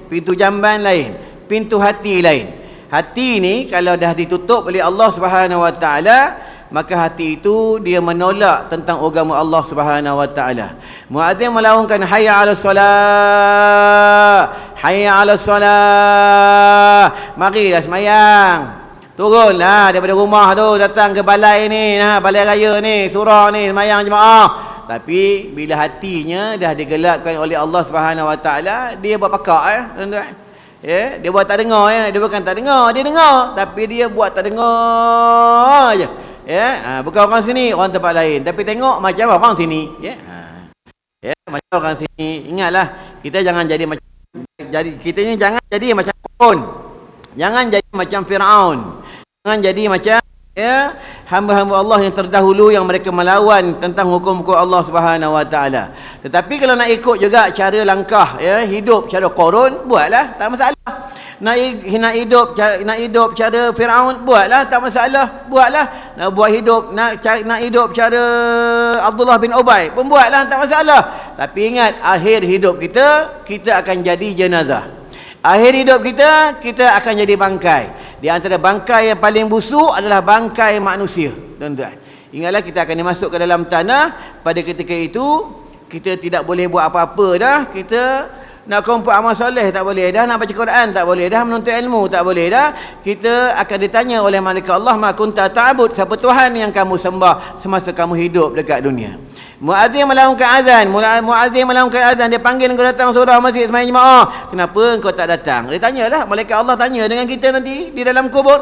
pintu jamban lain, pintu hati lain. Hati ni kalau dah ditutup oleh Allah Subhanahu Wa Taala, maka hati itu dia menolak tentang agama Allah Subhanahu Wa Taala. Muadzin melaungkan hayya 'alas solah, hayya 'alas solah, marilah semayang. Turunlah daripada rumah tu datang ke balai ni, balai raya ni, surau ni, semayang jemaah. Tapi bila hatinya dah digelapkan oleh Allah Subhanahu Wa Taala, dia buat pakak tuan-tuan. Ya, dia buat tak dengar ya, dia bukan tak dengar, dia dengar tapi dia buat tak dengar aja. Ya, bukan orang sini, orang tempat lain, tapi tengok macam orang sini, ya. Ya, macam orang sini. Ingatlah, kita jangan jadi macam kita ni jangan jadi macam Qarun. Jangan jadi macam Firaun. Jangan jadi macam ya hamba-hamba Allah yang terdahulu yang mereka melawan tentang hukum-hukum Allah Subhanahu Wa Taala. Tetapi kalau nak ikut juga cara langkah ya hidup cara Qarun, buatlah, tak masalah. Nak hidup cara Firaun, buatlah, tak masalah, buatlah. Nak buat hidup nak hidup cara Abdullah bin Ubay pun buatlah, tak masalah. Tapi ingat, akhir hidup kita akan jadi jenazah. Akhir hidup kita akan jadi bangkai. Di antara bangkai yang paling busuk adalah bangkai manusia, tuan-tuan. Ingatlah, kita akan dimasuk ke dalam tanah. Pada ketika itu kita tidak boleh buat apa-apa dah. Kita nak kumpul amal soleh tak boleh dah, nak baca Quran tak boleh dah, menuntut ilmu tak boleh dah. Kita akan ditanya oleh malaikat Allah, ma kunta ta'bud, siapa Tuhan yang kamu sembah semasa kamu hidup dekat dunia. Muadzin melaungkan azan, muadzin melaungkan azan, dia panggil kau datang surau masjid sembahyang jemaah. Kenapa kau tak datang? Dia tanyalah, malaikat Allah tanya dengan kita nanti di dalam kubur.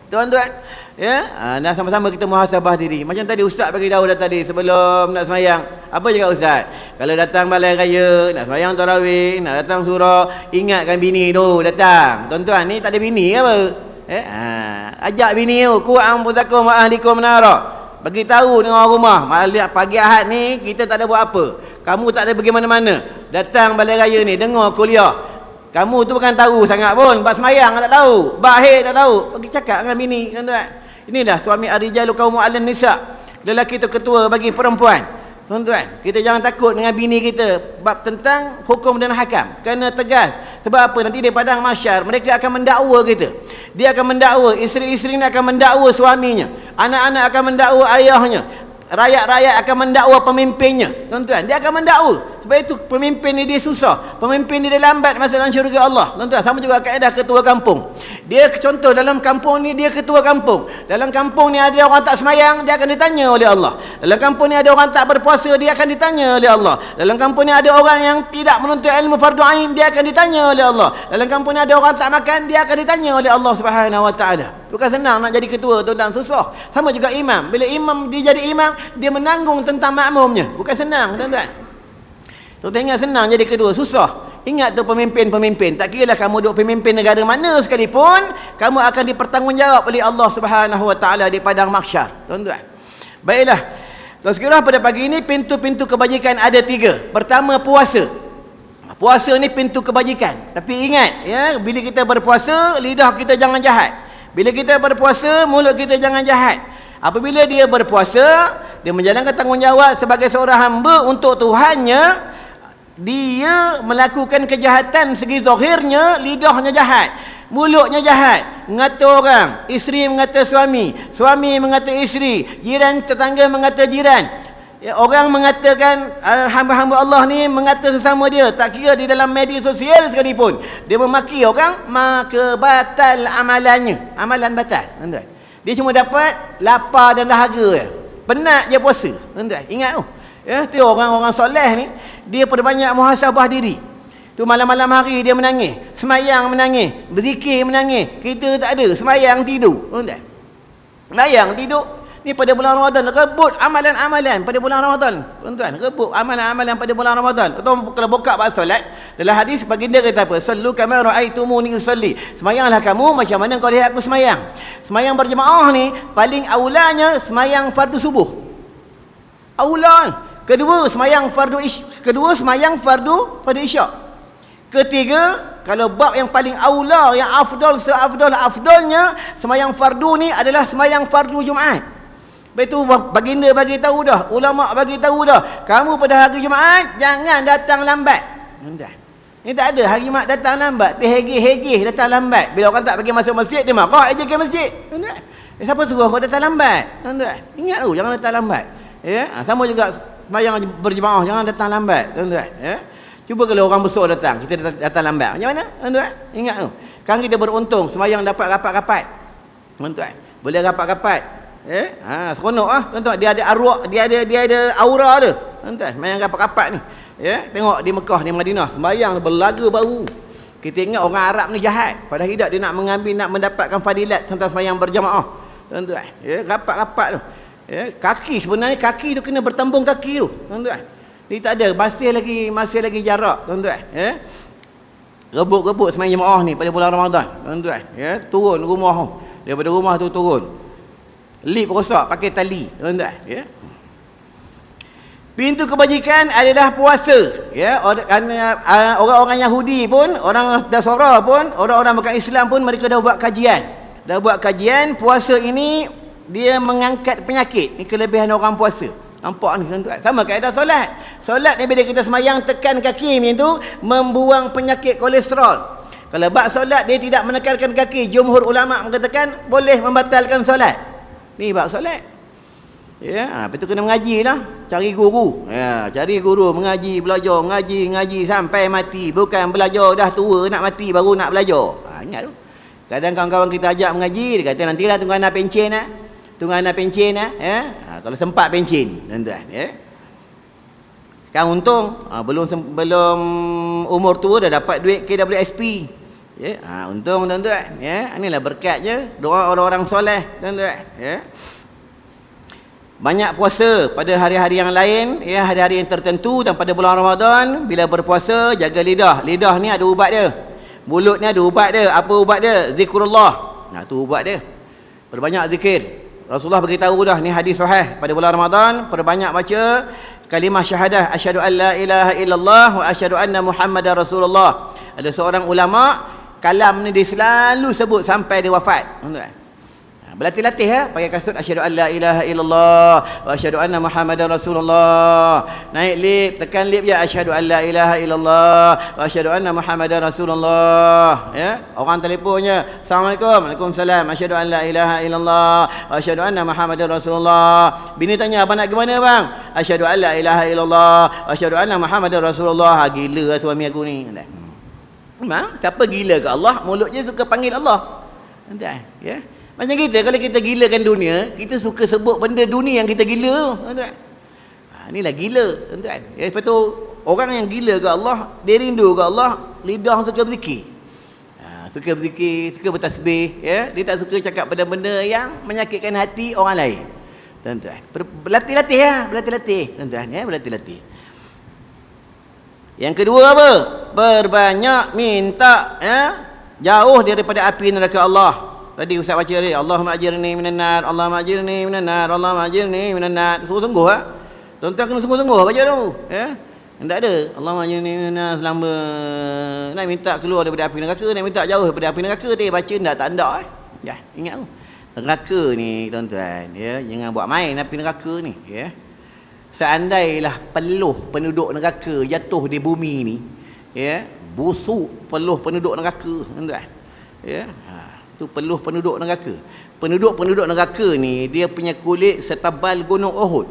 Tuan-tuan, ya, dan sama-sama kita muhasabah diri. Macam tadi ustaz bagi tahu dah tadi sebelum nak sembahyang. Apa cakap ustaz? Kalau datang balai raya, nak sembahyang tarawih, nak datang surau, ingatkan bini tu datang. Tuan-tuan ni tak ada bini ke apa? Ajak bini tu, ku anfusakum wa ahlikum nara. Bagi tahu dengan orang rumah, pagi Ahad ni kita tak ada buat apa. Kamu tak ada pergi mana-mana. Datang balai raya ni, dengar kuliah. Kamu tu bukan tahu sangat pun, bab semayang tak tahu, bab haid tak tahu. Pergi cakap dengan bini, tuan-tuan. Inilah suami ar-rijalu qawwamun 'alan nisa. Lelaki itu ketua bagi perempuan. Tuan-tuan, kita jangan takut dengan bini kita bab tentang hukum dan hakam. Kena tegas. Sebab apa? Nanti di padang mahsyar mereka akan mendakwa kita. Dia akan mendakwa, isteri-isteri ni akan mendakwa suaminya. Anak-anak akan mendakwa ayahnya. Rakyat-rakyat akan mendakwa pemimpinnya. Tuan-tuan, dia akan mendakwa. Sebab itu pemimpin ni dia susah. Pemimpin ni dia lambat masuk dalam syurga Allah. Tuan-tuan, sama juga kaedah ketua kampung. Dia contoh dalam kampung ni dia ketua kampung. Dalam kampung ni ada orang tak semayang, dia akan ditanya oleh Allah. Dalam kampung ni ada orang tak berpuasa, dia akan ditanya oleh Allah. Dalam kampung ni ada orang yang tidak menuntut ilmu fardu ain, dia akan ditanya oleh Allah. Dalam kampung ni ada orang tak makan, dia akan ditanya oleh Allah Subhanahu Wa Taala. Bukan senang nak jadi ketua, tuan-tuan, susah. Sama juga imam. Bila imam dia jadi imam, dia menanggung tentang makmumnya. Bukan senang, tuan-tuan. Tuan-tuan ingat senang jadi ketua, susah. Ingat tu pemimpin-pemimpin. Tak kiralah kamu duduk pemimpin negara mana sekalipun, kamu akan dipertanggungjawab oleh Allah Subhanahu Wa Taala di padang mahsyar, tuan-tuan. Baiklah. Sekiranya pada pagi ini pintu-pintu kebajikan ada 3. Pertama, puasa. Puasa ni pintu kebajikan. Tapi ingat ya, bila kita berpuasa, lidah kita jangan jahat. Bila kita berpuasa, mulut kita jangan jahat. Apabila dia berpuasa, dia menjalankan tanggungjawab sebagai seorang hamba untuk Tuhannya. Dia melakukan kejahatan segi zahirnya, lidahnya jahat, mulutnya jahat, mengata orang, isteri mengata suami, suami mengata isteri, jiran tetangga mengata jiran. Ya, orang mengatakan hamba-hamba Allah ni mengata sesama dia, tak kira di dalam media sosial sekalipun, dia memaki orang, maka batal amalannya, amalan batal, tuan-tuan. Dia cuma dapat lapar dan dahaga, penat je puasa, tuan-tuan. Ingat tu. Ya, tu orang-orang soleh ni, dia perbanyak muhasabah diri. Tu malam-malam hari dia menangis, semayang menangis, berzikir menangis. Kita tak ada, semayang tidur, tuan-tuan. Semayang tidur. Ni pada bulan Ramadan, rebut amalan-amalan pada bulan Ramadan, tuan-tuan. Rebut amalan-amalan pada bulan Ramadan. Atau kalau buka bab solat, dalam hadis baginda kata apa? Sallu kama ra'aitumuni usalli. Semayanglah kamu macam mana kau lihat aku semayang. Semayang berjemaah ni paling aulanya semayang fardu subuh. Aula. Kedua semayang fardu isyak. Ketiga, kalau bab yang paling aula, yang afdal seafdal-afdalnya, semayang fardu ni adalah semayang fardu Jumaat. Betul, baginda bagi tahu dah, ulama bagi tahu dah, kamu pada hari Jumaat jangan datang lambat. Ni tak ada hari mak datang lambat, terhegih-hegih datang lambat. Bila orang tak bagi masuk masjid, dia marah aja ke masjid. Tuan-tuan. Siapa suruh kau datang lambat? Tuan-tuan. Ingat tu, jangan datang lambat. Ya, sama juga sembahyang berjemaah, jangan datang lambat, tuan-tuan. Ya. Cuba kalau orang besar datang, kita datang lambat. Macam mana? Tuan-tuan. Ingat tu. Kan kita beruntung sembahyang dapat rapat-rapat. Tuan-tuan. Boleh rapat-rapat. Seronok ah, tuan-tuan. Dia ada arwah, dia ada aura dia. Tuan-tuan, sembahyang rapat-rapat ni. Ya, tengok di Mekah, di Madinah, sembahyang berlaga baru. Kita ingat orang Arab ni jahat. Padahal tidak, dia nak mengambil, nak mendapatkan fadilat tentang sembahyang berjamaah. Tuan-tuan, ya, rapat-rapat tu. Ya, kaki sebenarnya kaki tu kena bertembung kaki tu, tuan-tuan. Ni tak ada, masih lagi jarak, tuan-tuan. Ya. Rebut-rebut sembahyang jemaah ni pada bulan Ramadan, tuan-tuan. Ya, turun rumah tu. Daripada rumah tu turun. Lip rosak pakai tali, tuan-tuan. Ya. Pintu kebajikan adalah puasa. Ya, orang-orang Yahudi pun, orang Nasara pun, orang-orang bukan Islam pun mereka dah buat kajian. Puasa ini dia mengangkat penyakit. Ini kelebihan orang puasa. Nampak ni tuan-tuan. Sama kaedah solat. Solat ni bila kita semayang tekan kaki ni tu membuang penyakit kolesterol. Kalau bab solat dia tidak menekankan kaki, jumhur ulama mengatakan boleh membatalkan solat. Ni bab solat. Ya, lepas tu kena mengaji lah. Cari guru. Ya, cari guru, mengaji, belajar, ngaji sampai mati. Bukan belajar dah tua nak mati baru nak belajar. Ingat tu. Kadang kawan-kawan kita ajak mengaji, dia kata nantilah tunggu anak pencen lah. Ya. Kalau sempat pencen, tuan-tuan, ya. Kan untung, belum umur tua dah dapat duit KWSP. Ya, untung tuan-tuan, ya. Inilah berkatnya doa orang-orang soleh, tuan-tuan, ya. Banyak puasa pada hari-hari yang lain, ya, hari-hari yang tertentu, dan pada bulan Ramadan bila berpuasa jaga lidah. Lidah ni ada ubat dia. Mulut ni ada ubat dia. Apa ubat dia? Zikrullah. Nah, tu ubat dia. Perbanyak zikir. Rasulullah beritahu dah, ni hadis sahih, pada bulan Ramadan perbanyak baca kalimah syahadah, asyhadu an la ilaha illallah wa asyhadu anna Muhammadar Rasulullah. Ada seorang ulama, kalam ni dia selalu sebut sampai dia wafat. Berlatih-latih ya, pakai kasut asyhadu an la ilaha illallah wa asyhadu anna Muhammadar Rasulullah. Naik lift, tekan lift je asyhadu an la ilaha illallah wa asyhadu anna Muhammadar Rasulullah. Ya, orang telefonnya, assalamualaikum, waalaikumsalam, asyhadu an la ilaha illallah wa asyhadu anna Muhammadar Rasulullah. Bini tanya, abang nak ke mana bang? Asyhadu an la ilaha illallah wa asyhadu anna Muhammadar Rasulullah. Gila suami aku ni. Memang siapa gila ke Allah, mulutnya suka panggil Allah. Entah, ya. Macam kita, kalau kita gilakan dunia, kita suka sebut benda dunia yang kita gila, tuan-tuan. Inilah gila, tuan-tuan. Ya, lepas tu, orang yang gila ke Allah, dia rindu ke Allah, lidah suka berzikir. Suka berzikir, suka bertasbih, ya. Dia tak suka cakap benda-benda yang menyakitkan hati orang lain. Tuan-tuan. Berlatih-latih ya, berlatih-latih, tuan-tuan, ya, berlatih-latih. Yang kedua apa? Berbanyak minta, ya, jauh daripada api neraka Allah. Tadi Ustaz baca tadi, Allahumma ajirni minan nar, Allahumma ajirni minan nar, Allahumma ajirni minan nar. Sungguh-sungguh ah. Tuan-tuan kena sungguh-sungguh baca tu, ya. Tak ada Allahumma ajirni minan nar selama nak minta keluar daripada api neraka, nak minta jauh daripada api neraka, dia baca tak ndak Ya, ingat tu. Neraka ni tuan-tuan, ya, jangan buat main api neraka ni, ya. Seandainya peluh penduduk neraka jatuh di bumi ni, ya, busuk peluh penduduk neraka, tuan-tuan. Ya. Peluh penduduk neraka. Penduduk neraka ni dia punya kulit setebal gunung Uhud.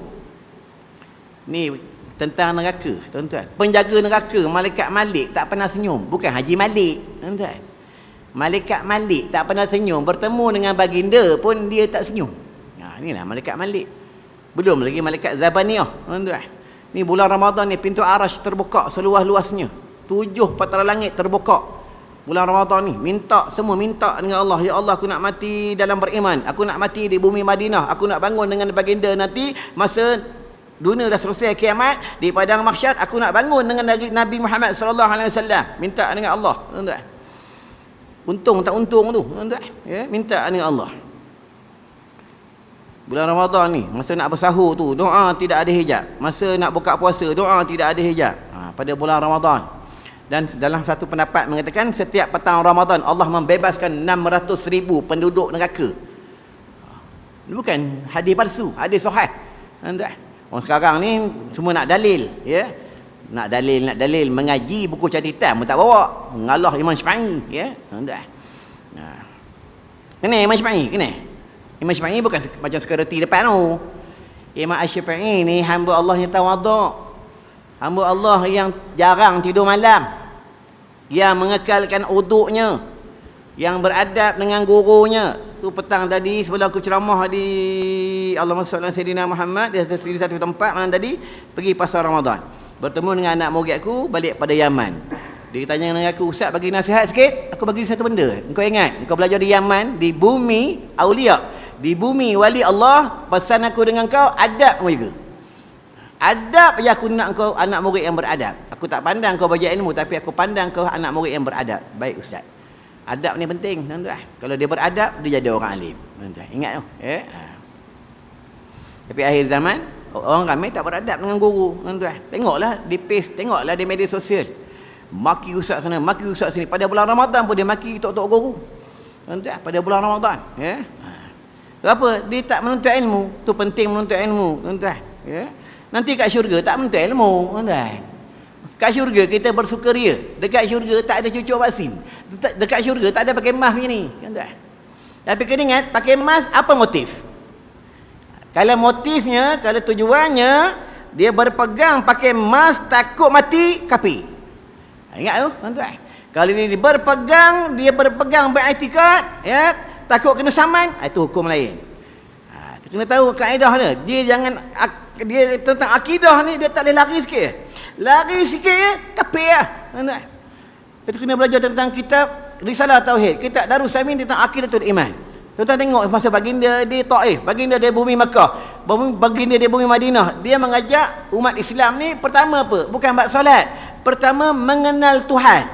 Ni tentang neraka, tuan-tuan. Penjaga neraka malaikat Malik tak pernah senyum, bukan Haji Malik, tuan-tuan. Malaikat Malik tak pernah senyum, bertemu dengan baginda pun dia tak senyum. Inilah malaikat Malik. Belum lagi malaikat Zabaniyah, tuan-tuan. Ni bulan Ramadan ni pintu Arasy terbuka seluas-luasnya. 7 patara langit terbuka. Bulan Ramadan ni semua minta dengan Allah, ya Allah, aku nak mati dalam beriman, aku nak mati di bumi Madinah, aku nak bangun dengan baginda nanti masa dunia dah selesai kiamat di padang mahsyar, aku nak bangun dengan Nabi Muhammad sallallahu alaihi wasallam. Minta dengan Allah, tuan-tuan. Untung tak untung tu, tuan-tuan, ya, minta dengan Allah. Bulan Ramadan ni masa nak bersahur tu doa tidak ada hijab, masa nak buka puasa doa tidak ada hijab. Pada bulan Ramadan. Dan dalam satu pendapat mengatakan setiap petang Ramadan Allah membebaskan 600,000 penduduk neraka. Ini bukan hadis palsu, hadis sahih. Orang sekarang ni semua nak dalil, ya. Nak dalil mengaji buku catatan pun tak bawa. Ngalah Imam Syafi'i, ya. Dah. Nah. Kena Imam Syafi'i, kena. Imam Syafi'i bukan macam security depan tu. Imam Syafi'i ni hamba Allah yang tawaduk. Hamba Allah yang jarang tidur malam. Yang mengekalkan uduknya, yang beradab dengan gurunya. Tu petang tadi sebelum aku ceramah di Allahumma salli ala sayyidina Muhammad di satu tempat malam tadi, pergi pasar Ramadan. Bertemu dengan anak murid aku balik pada Yaman. Dia tanya dengan aku, "Ustaz bagi nasihat sikit." Aku bagi satu benda. Engkau ingat, engkau belajar di Yaman, di bumi aulia, di bumi wali Allah, pesan aku dengan kau adab juga. Adab je aku nak kau anak murid yang beradab. Aku tak pandang kau belajar ilmu, tapi aku pandang kau anak murid yang beradab. Baik Ustaz. Adab ni penting, tuan-tuan. Kalau dia beradab, dia jadi orang alim. Tuan-tuan, ingat tu. Tapi akhir zaman, orang ramai tak beradab dengan guru. Tuan-tuan, tengoklah di page, tengoklah di media sosial. Maki ustaz sana, maki ustaz sini. Pada bulan Ramadan pun dia maki tok-tok guru. Tuan-tuan, pada bulan Ramadan. Kenapa? Dia tak menuntut ilmu. Tu penting menuntut ilmu, tuan-tuan. Nanti kat syurga tak menuntut ilmu, tuan-tuan. Dekat syurga kita bersukaria. Dekat syurga tak ada cucuk vaksin. Dekat syurga tak ada pakai mask macam ni, tuan-tuan. Tapi kena ingat, pakai mask apa motif? Kalau motifnya, kalau tujuannya dia berpegang pakai mask takut mati, kafir. Ingat tu, tuan-tuan. Kalau dia berpegang beriktikad, ya, takut kena saman, itu hukum lain. Kena tahu kaedah dia. Dia tentang akidah ni dia tak boleh lari sikit. Lari sikit ya, kafir lah. Kita kena belajar tentang kitab Risalah Tauhid, kitab Darussamin tentang Aqidatul Iman. Tuan-tuan tengok masa baginda di Taif, baginda di bumi Makkah, baginda di bumi Madinah, dia mengajak umat Islam ni pertama apa? Bukan bab solat. Pertama mengenal Tuhan.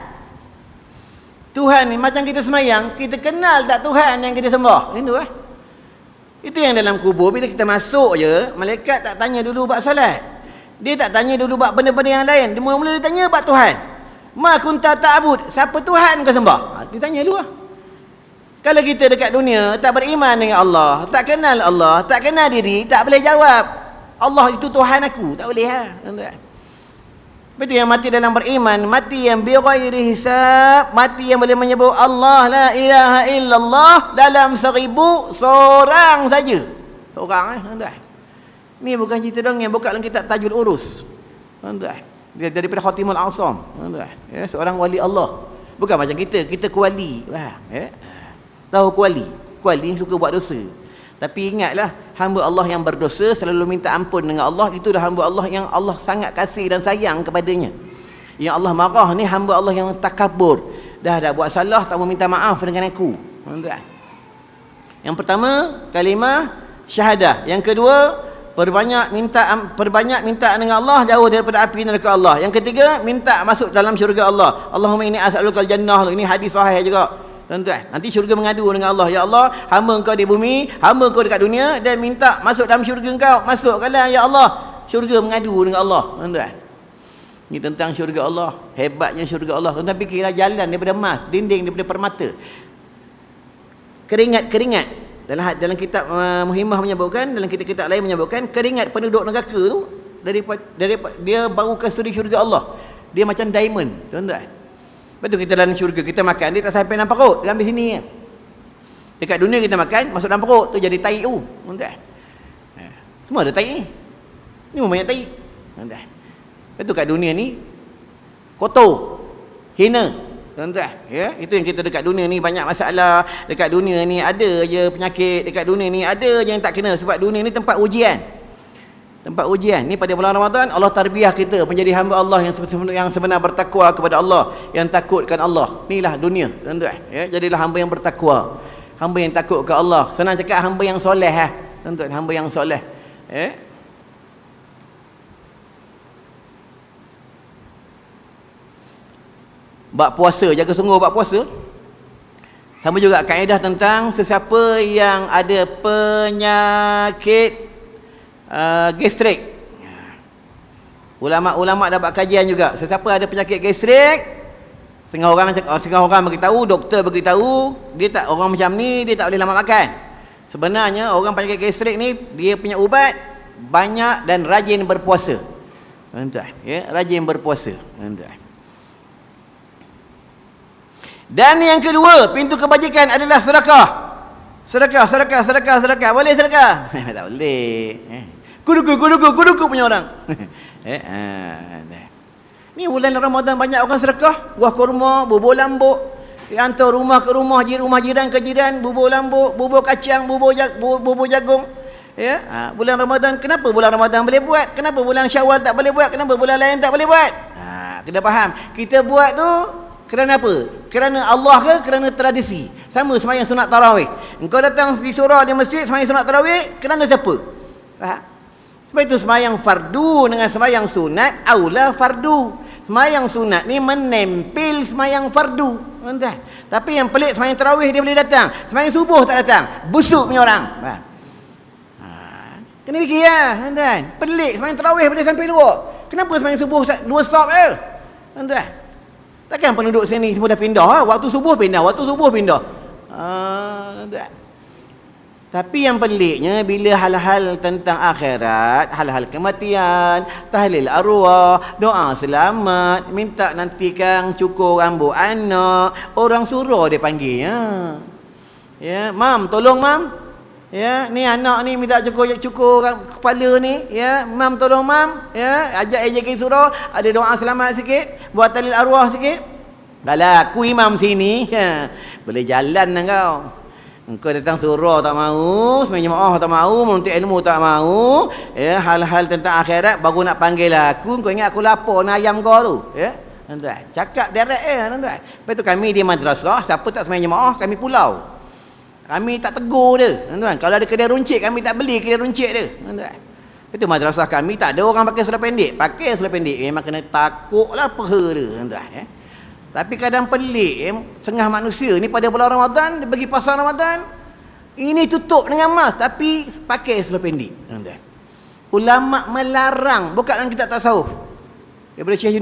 Tuhan ni macam kita semayang, kita kenal tak Tuhan yang kita sembah? Itu yang dalam kubur bila kita masuk je, malaikat tak tanya dulu bab solat. Dia tak tanya dulu bab benda-benda yang lain. Dia mula-mula dia tanya bab Tuhan. Ma kunta ta'bud, siapa Tuhan kau sembah? Dia tanya dulu lah. Kalau kita dekat dunia tak beriman dengan Allah, tak kenal Allah, tak kenal diri, tak boleh jawab Allah itu Tuhan aku, tak boleh ha. Betul yang mati dalam beriman, mati yang bighairi hisab, mati yang boleh menyebut Allah la ilaha illallah dalam 1000 seorang saja. Seorang tuan-tuan. Ni bukan cerita dongeng, buka dalam kitab Tajul Urus. Tuan-tuan. Dia daripada Khatimul A'sam, tuan-tuan. Ya, seorang wali Allah. Bukan macam kita kuali, faham? Ya. Tahu kuali suka buat dosa. Tapi ingatlah, hamba Allah yang berdosa selalu minta ampun dengan Allah. Itulah hamba Allah yang Allah sangat kasih dan sayang kepadanya. Yang Allah marah ni hamba Allah yang takabur. Dah buat salah, tak mau minta maaf dengan aku. Tuan-tuan. Yang pertama, kalimah syahadah. Yang kedua, perbanyak minta dengan Allah, jauh daripada api neraka Allah. Yang ketiga, minta masuk dalam syurga Allah. Allahumma inni as'alukal jannah. Ini hadis sahih juga. Tuan-tuan, nanti syurga mengadu dengan Allah, ya Allah, hamba engkau di bumi, hamba engkau dekat dunia, dan minta masuk dalam syurga engkau. Masukkanlah ya Allah. Syurga mengadu dengan Allah, tuan-tuan. Ini tentang syurga Allah. Hebatnya syurga Allah. Tuan-tuan fikirlah, jalan daripada emas, dinding daripada permata, keringat-keringat. Dalam kitab Muhimmah menyebutkan, dalam kitab-kitab lain menyebutkan, keringat penduduk neraka tu daripada dia baru kasturi syurga Allah. Dia macam diamond, tuan-tuan. Betul, kita dalam syurga kita makan, dia tak sampai dalam perut, dia ambil sini. Dekat dunia kita makan, masuk dalam perut tu jadi tai tu, tuan-tuan. Semua ada tai ni. Ni pun banyak tai, tuan-tuan. Betul, kat dunia ni kotor, hina, tuan-tuan. Ya, itu yang kita dekat dunia ni banyak masalah. Dekat dunia ni ada je penyakit, dekat dunia ni ada je yang tak kena, sebab dunia ni tempat ujian. Tempat ujian. Ni pada bulan Ramadan Allah tarbiyah kita menjadi hamba Allah yang sebenar bertakwa kepada Allah, yang takutkan Allah. Inilah dunia, tuan-tuan. Ya, jadilah hamba yang bertakwa, hamba yang takut ke Allah. Senang cakap hamba yang soleh tuan-tuan, hamba yang soleh. Ya. Bab puasa, jaga sungguh bab puasa. Sama juga kaedah tentang sesiapa yang ada penyakit gastrik. Ulama-ulama dapat kajian juga. Sesiapa ada penyakit gastrik, setengah orang beritahu, doktor beritahu, dia tak, orang macam ni dia tak boleh lama makan. Sebenarnya orang penyakit gastrik ni dia punya ubat banyak dan rajin berpuasa. Tuan-tuan, ya, rajin berpuasa, tuan-tuan. Dan yang kedua, pintu kebajikan adalah sedekah. Sedekah. Boleh sedekah? Tak boleh. Kuduku punya orang. Ni bulan Ramadan banyak orang sedekah, buah kurma, bubur lambuk, hantar rumah ke rumah, rumah jiran ke jiran, bubur lambuk, bubur kacang, bubur jagung. Ya, bulan Ramadan, kenapa bulan Ramadan boleh buat? Kenapa bulan Syawal tak boleh buat? Kenapa bulan lain tak boleh buat? Kena faham. Kita buat tu kerana apa? Kerana Allah ke kerana tradisi? Sama sembahyang sunat tarawih. Engkau datang di surau di masjid sembahyang sunat tarawih kerana siapa? Faham? Sebab itu sembahyang fardu dengan sembahyang sunat aula fardu. Sembahyang sunat ni menempel sembahyang fardu. Tuan-tuan. Tapi yang pelik sembahyang tarawih dia boleh datang. Sembahyang subuh tak datang. Busuk punya orang. Faham? Kena fikir lah, tuan-tuan. Pelik sembahyang tarawih boleh sampai luar. Kenapa sembahyang subuh 2 sop je? Tuan-tuan. Takkan penduduk sini semua dah pindah, waktu subuh pindah. Tuan-tuan. Tapi yang peliknya bila hal-hal tentang akhirat, hal-hal kematian, tahlil arwah, doa selamat, minta nantikan cukur rambut anak, orang surau dia panggilnya. Ya, mam, tolong mam. Ya, ni anak ni minta cukur kepala ni, ya, mam tolong mam, ya, ajak AJK surau, ada doa selamat sikit, buat tahlil arwah sikit. Kalau aku imam sini, ya, boleh jalan lah kau. Engkau datang surau tak mau, sembahyang jemaah tak mau, menuntut ilmu tak mau, ya, hal-hal tentang akhirat baru nak panggil aku, kau ingat aku lapor nak ayam kau tu, ya. Tuan-tuan, cakap direct tuan-tuan. Lepas tu kami di madrasah, siapa tak sembahyang jemaah, kami pulau. Kami tak tegur dia, tuan-tuan. Kalau ada kedai runcit, kami tak beli kedai runcit dia, tuan-tuan. Itu madrasah kami tak ada orang pakai seluar pendek. Pakai seluar pendek memang kena takutlah peha dia, tuan-tuan, ya. Tapi kadang pelik, setengah manusia ni pada bulan Ramadan dia pergi pasar Ramadan, ini tutup dengan mask tapi pakai seluar pendek, tuan-tuan. Ulama melarang, bukan dalam kitab tasawuf. Daripada Syekh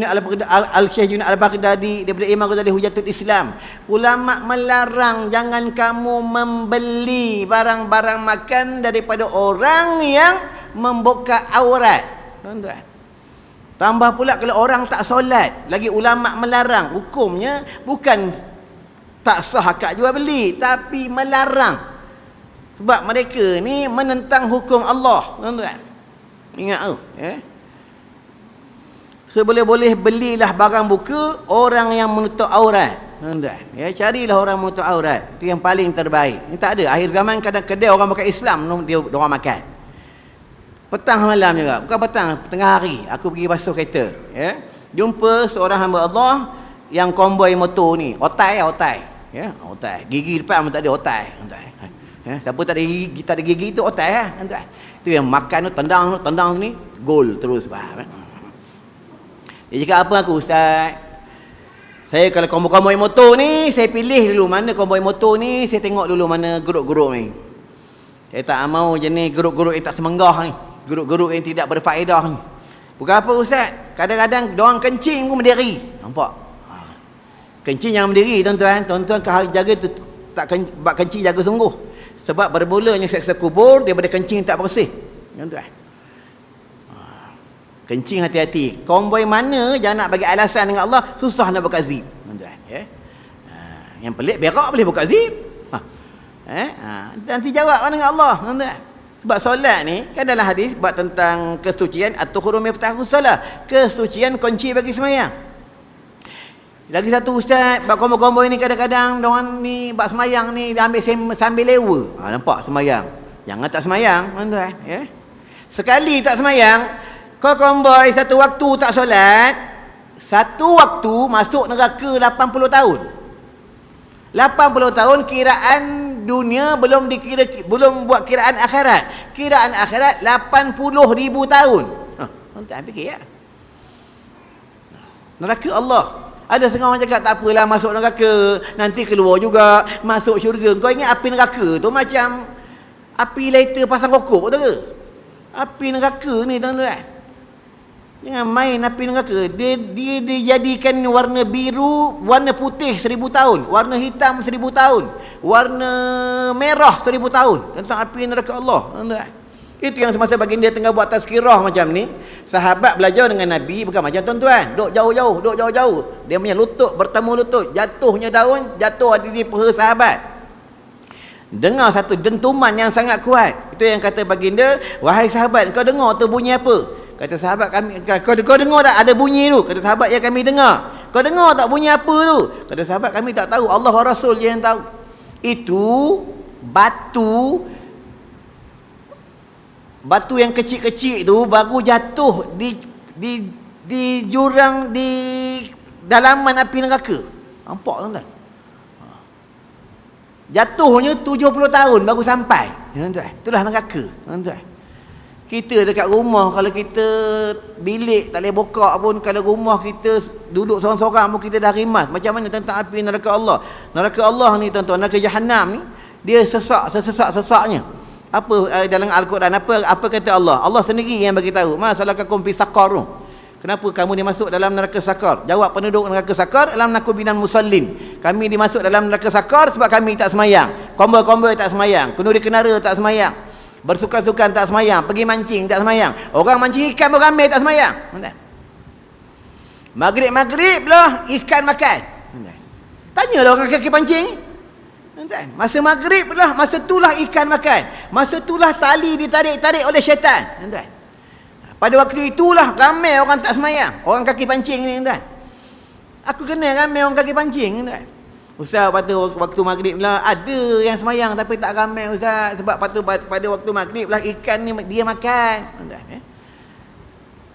Junid Al-Baghdadi, daripada Imam Ghazali Hujatul Islam, ulama melarang jangan kamu membeli barang-barang makan daripada orang yang membuka aurat, tuan-tuan. Tambah pula kalau orang tak solat, lagi ulama melarang. Hukumnya bukan tak sah akad jual beli, tapi melarang. Sebab mereka ni menentang hukum Allah, tuan-tuan. Ingat tu, ya. Seboleh-boleh belilah barang buka orang yang menutup aurat, tuan-tuan. Ya, carilah orang menutup aurat. Itu yang paling terbaik. Ini tak ada. Akhir zaman kadang kedai orang pakai Islam dia orang makan. Petang malam juga, bukan petang, tengah hari aku pergi basuh kereta, ya. Jumpa seorang hamba Allah yang konvoi motor ni, otai, ya, otai. Gigi depan pun tak ada otai, tuan-tuan. Ya, siapa tak ada gigi tu otai lah, tuan-tuan. Itu yang makan tu tendang ni, gol terus, faham. Dia cakap apa aku, ustaz? Saya kalau konvoi motor ni, saya pilih dulu mana konvoi motor ni, saya tengok dulu mana geruk-geruk ni. Saya tak mau jenis geruk-geruk yang tak semenggah ni, geruk-geruk yang tidak berfaedah ni. Bukan apa ustaz, kadang-kadang diorang kencing pun berdiri, nampak? Kencing yang berdiri, tuan-tuan. Tuan-tuan jaga tu, tak buat kencing jaga sungguh. Sebab bermulanya seksa kubur daripada kencing tak bersih, tuan-tuan. Kencing hati-hati. Konvoi mana jangan nak bagi alasan dengan Allah, susah nak buka zip, tuan-tuan, ya. Yang pelik berak boleh buka zip. Nanti jawab dengan Allah, tuan-tuan. Sebab solat ni kan dalam hadis buat tentang kesucian at-tuhuru miftahus solat, kesucian kunci bagi sembahyang. Lagi satu ustaz, buat kombo-kombo ni kadang-kadang diorang ni buat sembahyang ni dia ambil sambil lewa. Nampak sembahyang. Jangan tak sembahyang, tuan-tuan, ya. Sekali tak sembahyang, kau komboi satu waktu tak solat, satu waktu masuk neraka 80 tahun. 80 tahun kiraan dunia belum buat kiraan akhirat. Kiraan akhirat 80,000 tahun. Tuan-tuan fikir ya. Neraka Allah. Ada setengah orang cakap tak apalah masuk neraka, nanti keluar juga, masuk syurga. Kau ingat api neraka tu macam api lighter pasang rokok tu ke? Api neraka ni, tuan-tuan, jangan main api neraka. Dia dijadikan warna biru, warna putih 1000 tahun, warna hitam 1000 tahun, warna merah 1000 tahun tentang api neraka Allah, tuan-tuan. Itu yang semasa baginda tengah buat tazkirah macam ni, sahabat belajar dengan Nabi bukan macam tuan-tuan, duk jauh-jauh. Dia punya lutut bertemu lutut, jatuhnya daun, jatuh di peha sahabat. Dengar satu dentuman yang sangat kuat. Itu yang kata baginda, wahai sahabat, kau dengar tu bunyi apa? Kata sahabat kami, kau dengar tak ada bunyi tu? Kata sahabat, ya kami dengar. Kau dengar tak bunyi apa tu? Kata sahabat, kami tak tahu, Allah wa Rasul je yang tahu. Itu batu yang kecil-kecil tu baru jatuh di jurang di dalaman api neraka. Nampak tuan-tuan? Jatuhnya 70 tahun baru sampai. Tuan-tuan, itulah neraka, tuan-tuan. Kita dekat rumah, kalau kita bilik tak boleh buka pun, kalau rumah kita duduk seorang-seorang pun kita dah rimas. Macam mana tentang api neraka Allah? Neraka Allah ni tuan-tuan, neraka Jahannam ni, dia sesak-sesaknya. Apa dalam Al-Quran, apa kata Allah? Allah sendiri yang bagi tahu. Ma salakakum fi saqar. Kenapa kamu dimasuk dalam neraka sakar? Jawab penduduk neraka sakar, dalam naku binan musallin. Kami dimasuk dalam neraka sakar sebab kami tak semayang. Kombel-kombel tak semayang, kenduri kenara tak semayang, bersukan-sukan tak semayang, pergi mancing tak semayang. Orang mancing ikan beramai tak semayang. Maghrib-maghrib lah ikan makan. Tanyalah orang kaki pancing. Masa maghrib lah, masa itulah ikan makan. Masa itulah tali ditarik-tarik oleh syaitan. Pada waktu itulah ramai orang tak semayang, orang kaki pancing ni, tuan. Aku kenal ramai orang kaki pancing, tuan. Ustaz, pada waktu maghrib lah ada yang semayang tapi tak ramai Ustaz, sebab pada waktu maghrib lah ikan ni dia makan, tuan.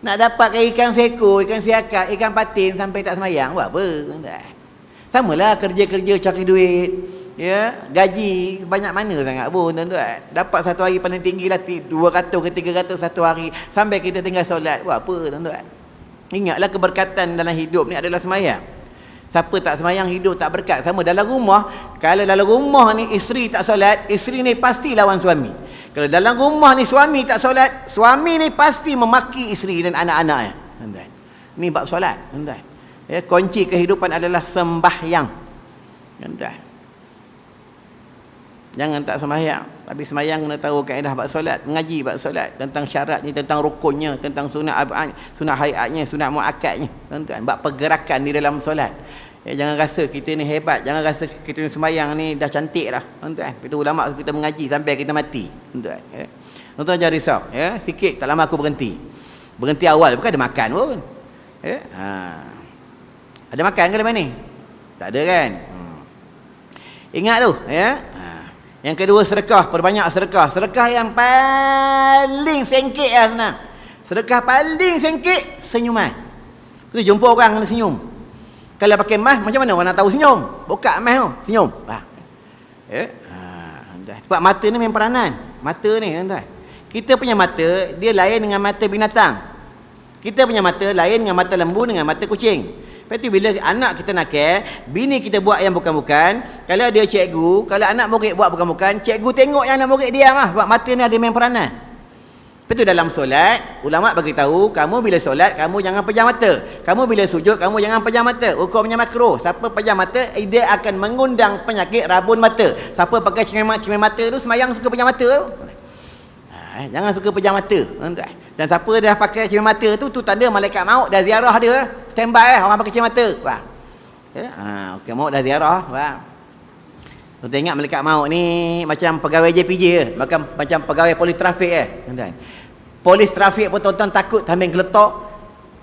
Nak dapatkan ikan seko, ikan siakat, ikan patin sampai tak semayang, buat apa, tuan? Samalah kerja-kerja cari duit, ya, gaji banyak mana sangat pun, tuan-tuan. Dapat satu hari paling tinggi lah 200 ke 300 satu hari, sampai kita tinggal solat, buat apa, tuan-tuan? Ingatlah keberkatan dalam hidup ni adalah semayang. Siapa tak semayang hidup tak berkat. Sama dalam rumah, kalau dalam rumah ni isteri tak solat, isteri ni pasti lawan suami. Kalau dalam rumah ni suami tak solat, suami ni pasti memaki isteri dan anak-anaknya, tuan-tuan. Ni bab solat, tuan-tuan. Ya, kunci kehidupan adalah sembahyang, tuan-tuan. Jangan tak sembahyang, tapi sembahyang kena tahu kaedah bab solat, mengaji bab solat, tentang syaratnya, tentang rukunnya, tentang sunat hayatnya, sunat muakkadnya, tuan-tuan, bab pergerakan di dalam solat. Ya, jangan rasa kita ni hebat, jangan rasa kita ni sembahyang ni dah cantik dah, tuan-tuan. Itu ulama kita mengaji sampai kita mati, tuan-tuan. Ya. Tuan-tuan jangan risau, ya. Sikit tak lama aku berhenti awal, bukan ada makan pun. Ya. Ada makan ke lepas ni? Tak ada kan? Ingat tu, ya. Yang kedua sedekah, perbanyak sedekah. Sedekah yang paling sengkit lah, senang. Sedekah paling sengkit, senyuman. Kita jumpa orang kena senyum. Kalau pakai mask, macam mana orang nak tahu senyum? Buka mask tu, senyum. Sebab mata ni memang peranan. Mata ni, tuan-tuan. Kita punya mata, dia lain dengan mata binatang. Kita punya mata lain dengan mata lembu, dengan mata kucing. Lepas tu bila anak kita nakal, bini kita buat yang bukan-bukan, kalau dia cikgu, kalau anak murid buat bukan-bukan, cikgu tengok yang anak murid diam lah, sebab mata ni ada main peranan. Lepas tu dalam solat, ulama bagi tahu, kamu bila solat, kamu jangan pejam mata. Kamu bila sujud, kamu jangan pejam mata. Hukumnya makruh. Siapa pejam mata, dia akan mengundang penyakit rabun mata. Siapa pakai cermin mata tu, semayang suka pejam mata tu. Jangan suka pejam mata. Dan siapa dah pakai cermin mata tu tanda malaikat maut dah ziarah dia. Standby orang pakai cermin mata. Faham? Ya? Okey, maut dah ziarah. Faham? Kita ingat malaikat maut ni macam pegawai JPJ ke? Macam pegawai polis trafik ke? Tuan-tuan. Polis trafik pun tuan-tuan takut sambil geletok.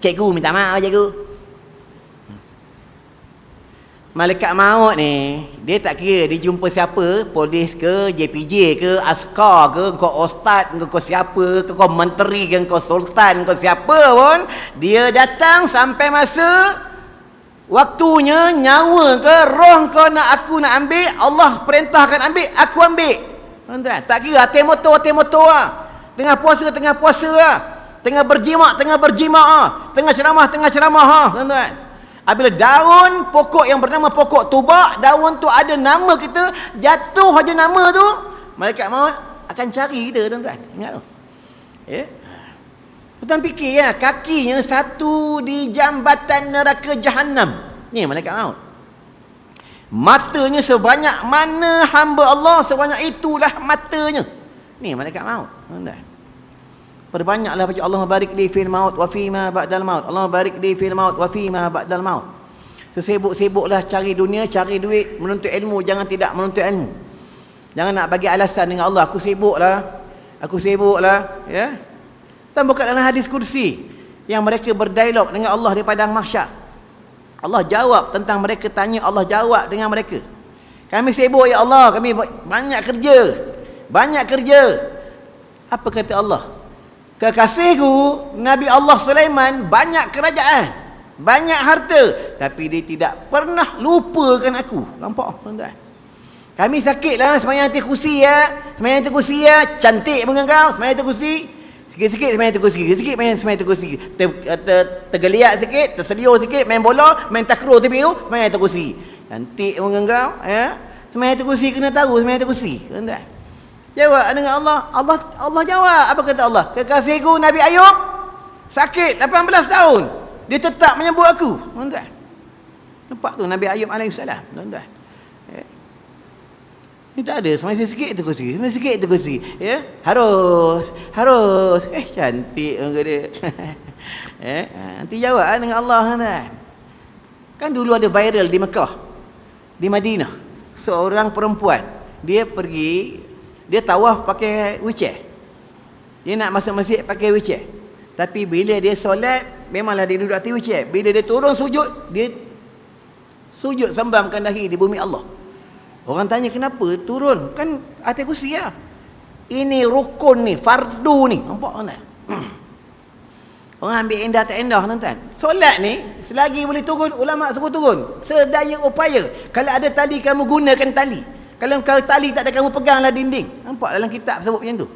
Cikgu minta maaf cikgu. Malaikat maut ni, dia tak kira dia jumpa siapa, polis ke, JPJ ke, askar ke, kau ustaz ke, kau siapa ke, kau menteri ke, kau sultan ke, siapa pun, dia datang sampai masa waktunya, nyawa ke, roh kau aku nak ambil, Allah perintahkan ambil, aku ambil. Tuan-tuan, tak kira hati motor lah. Tengah puasa lah. Tengah berjimak lah. Tengah ceramah lah. Tuan-tuan. Apabila daun pokok yang bernama pokok tubak, daun tu ada nama kita, jatuh aja nama tu, malaikat maut akan cari kita, tuan-tuan. Ingat tu. Ya. Tuan fikir ya, kakinya satu di jambatan neraka Jahannam. Ni malaikat maut. Matanya sebanyak mana hamba Allah, sebanyak itulah matanya. Ni malaikat maut, tuan-tuan. Perbanyaklah baca Allahumma barik li fil maut wa fi ma ba'dal maut. Allahumma barik li fil maut wa fi ma ba'dal maut. Sesibuk-sibuklah cari dunia, cari duit, menuntut ilmu, jangan tidak menuntut ilmu. Jangan nak bagi alasan dengan Allah, aku sibuklah, ya. Dan bukan dalam hadis kursi yang mereka berdialog dengan Allah di padang mahsyar. Allah jawab tentang mereka tanya, Allah jawab dengan mereka. Kami sibuk ya Allah, kami banyak kerja. Apa kata Allah? Kekasihku Nabi Allah Sulaiman banyak kerajaan, banyak harta, tapi dia tidak pernah lupakan aku. Nampak tuan-tuan? Kami sakitlah semayang atas kursi ya. Cantik pun kau semayang atas kursi. Sikit-sikit semayang atas kursi. Sikit-sikit semayang atas kursi. Tergeliat sikit, terseliur sikit, main bola, main takraw tepi tu, semayang atas kursi. Cantik pun kau, ya. Semayang atas kursi kena tahu semayang atas kursi. Tuan-tuan? Jawab dengan Allah. Allah jawab. Apa kata Allah? Kekasihku Nabi Ayub sakit 18 tahun. Dia tetap menyebut aku. Tuan-tuan? Nampak tu Nabi Ayub alaihissalam. Tuan-tuan? Ni tak ada, semai sikit tu kursi. Ya? Harus. Cantik orang dia. Nanti jawab dengan Allah, tuan-tuan. Kan dulu ada viral di Mekah, di Madinah. Seorang perempuan, dia tawaf pakai wheelchair. Dia nak masuk masjid pakai wheelchair. Tapi bila dia solat, memanglah dia duduk atas wheelchair. Bila dia turun sujud, dia sujud sambamkan dahi di bumi Allah. Orang tanya kenapa turun? Kan atas kursi lah. Ini rukun ni, fardu ni. Nampak kan? Orang ambil endah tak endah, tuan-tuan. Solat ni, selagi boleh turun, ulama suruh turun. Sedaya upaya. Kalau ada tali, kamu gunakan tali. Kalau tali tak ada, kamu peganglah dinding. Nampak dalam kitab sebut macam tu.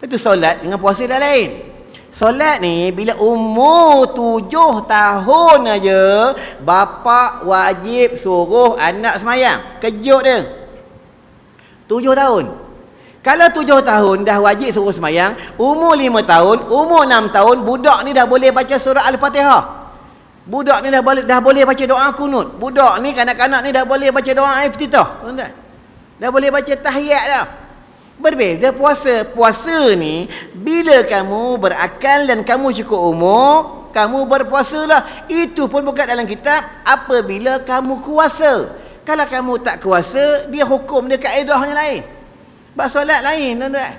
Itu solat dengan puasa dah lain. Solat ni bila umur 7 tahun aja, bapa wajib suruh anak semayang. Kejut dia. 7 tahun. Kalau 7 tahun dah wajib suruh semayang, umur 5 tahun, umur 6 tahun, budak ni dah boleh baca surah Al-Fatihah. Budak ni dah boleh baca doa kunut. Budak ni, kanak-kanak ni dah boleh baca doa iftitah. Tuan-tuan? Dah boleh baca tahiyat dah. Berbeza puasa. Puasa ni, bila kamu berakal dan kamu cukup umur, kamu berpuasalah. Itu pun bukan dalam kitab, apabila kamu kuasa. Kalau kamu tak kuasa, dia hukum dia kaedahnya lain. Bab solat lain, tuan-tuan.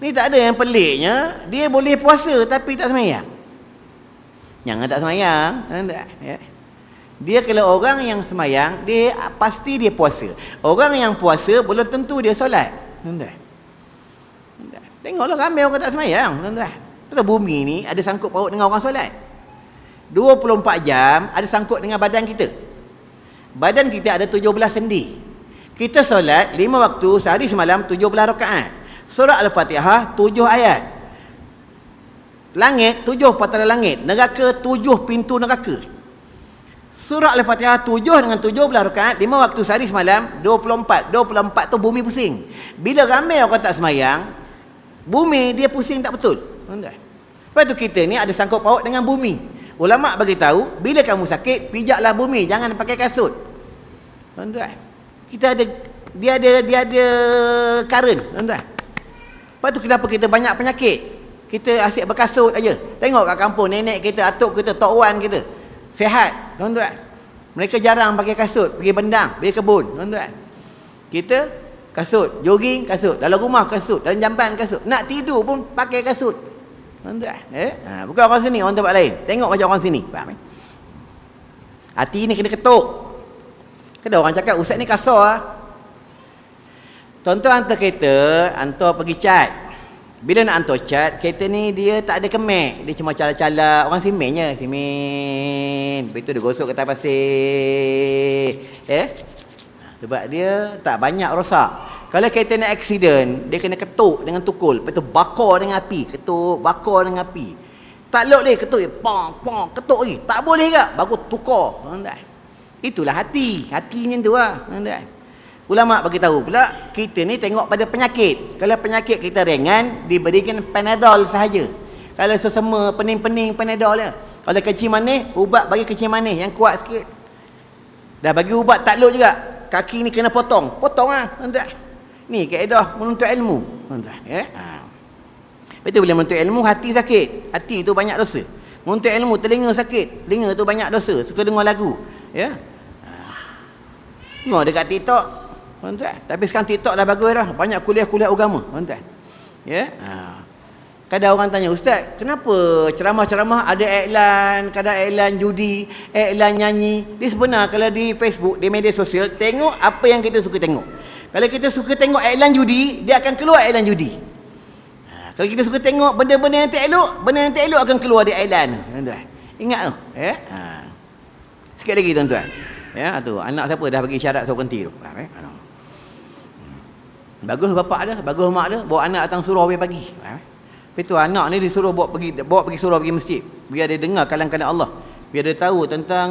Ni tak ada yang peliknya, dia boleh puasa tapi tak semayang. Jangan tak semayang, tuan-tuan. Ya. Dia kalau orang yang semayang, dia pasti dia puasa. Orang yang puasa belum tentu dia solat. Tuan-tuan. Tengoklah ramai orang tak semayang, tuan-tuan. Betul bumi ni ada sangkut paut dengan orang solat. 24 jam ada sangkut dengan badan kita. Badan kita ada 17 sendi. Kita solat 5 waktu sehari semalam 17 rakaat. Surah Al-Fatihah 7 ayat. Langit 7 patara langit, neraka 7 pintu neraka. Surah Al-Fatihah 7 dengan 17 rakaat, 5 waktu sehari semalam, 24 tu bumi pusing. Bila ramai orang tak semayang, bumi dia pusing tak betul. Lepas tu kita ni ada sangkut paut dengan bumi. Ulama bagi tahu, bila kamu sakit, pijaklah bumi, jangan pakai kasut. Tuan-tuan, dia ada current, tuan-tuan. Lepas tu kenapa kita banyak penyakit? Kita asyik berkasut aja. Tengok kat kampung, nenek kita, atuk kita, tok wan kita sehat, tuan-tuan. Mereka jarang pakai kasut, pergi bendang, pergi kebun, tuan-tuan. Kita kasut, jogging kasut, dalam rumah kasut, dalam jamban kasut, nak tidur pun pakai kasut, tuan-tuan. Bukan orang sini, orang tempat lain. Tengok macam orang sini, faham? Hati ni kena ketuk. Kada orang cakap ustaz ni kasar lah. Tuan-tuan hantar kereta, hantar pergi cat. Bila nak hantar cat, kereta ni dia tak ada kemek. Dia cuma cala-cala. Orang simen je. Simen. Lepas tu dia gosok kertas pasir. Sebab dia tak banyak rosak. Kalau kereta ni accident, dia kena ketuk dengan tukul. Lepas tu bakar dengan api. Ketuk, bakar dengan api. Tak lok dia, ketuk dia. Pong, pong, ketuk lagi. Tak boleh ke? Baru tukar. Itulah hati. Hati macam tu lah. Ulama bagi tahu pula, kita ni tengok pada penyakit. Kalau penyakit kita ringan, diberikan Panadol sahaja. Kalau sesama pening-pening, Panadol lah. Kalau kecil manis, ubat bagi kecil manis yang kuat sikit. Dah bagi ubat tak luk juga. Kaki ni kena potong. Potong lah, tuan-tuan. Ni kaedah menuntut ilmu, tuan-tuan. Betul, bila menuntut ilmu hati sakit. Hati tu banyak dosa. Menuntut ilmu telinga sakit. Telinga tu banyak dosa. Suka dengar lagu. Ya. Tengok dekat TikTok. Tuan-tuan. Tapi sekarang TikTok dah bagus dah. Banyak kuliah-kuliah agama. Tuan-tuan. Ya. Kadang orang tanya, Ustaz, kenapa ceramah-ceramah ada iklan, kadang iklan judi, iklan nyanyi. Dia sebenar kalau di Facebook, di media sosial, tengok apa yang kita suka tengok. Kalau kita suka tengok iklan judi, dia akan keluar iklan judi. Kalau kita suka tengok benda-benda yang tak elok, benda yang tak elok akan keluar di iklan. Tuan-tuan. Ingat tu. Ya. Sikit lagi tuan-tuan. Ya, tu anak siapa dah bagi syarat suruh berhenti tu. Bagus bapak dia, bagus mak dia, bawa anak datang surau pagi. Lepas tu anak ni disuruh bawa pergi surau, pergi masjid. Biar dia dengar kalam-kalam Allah. Biar dia tahu tentang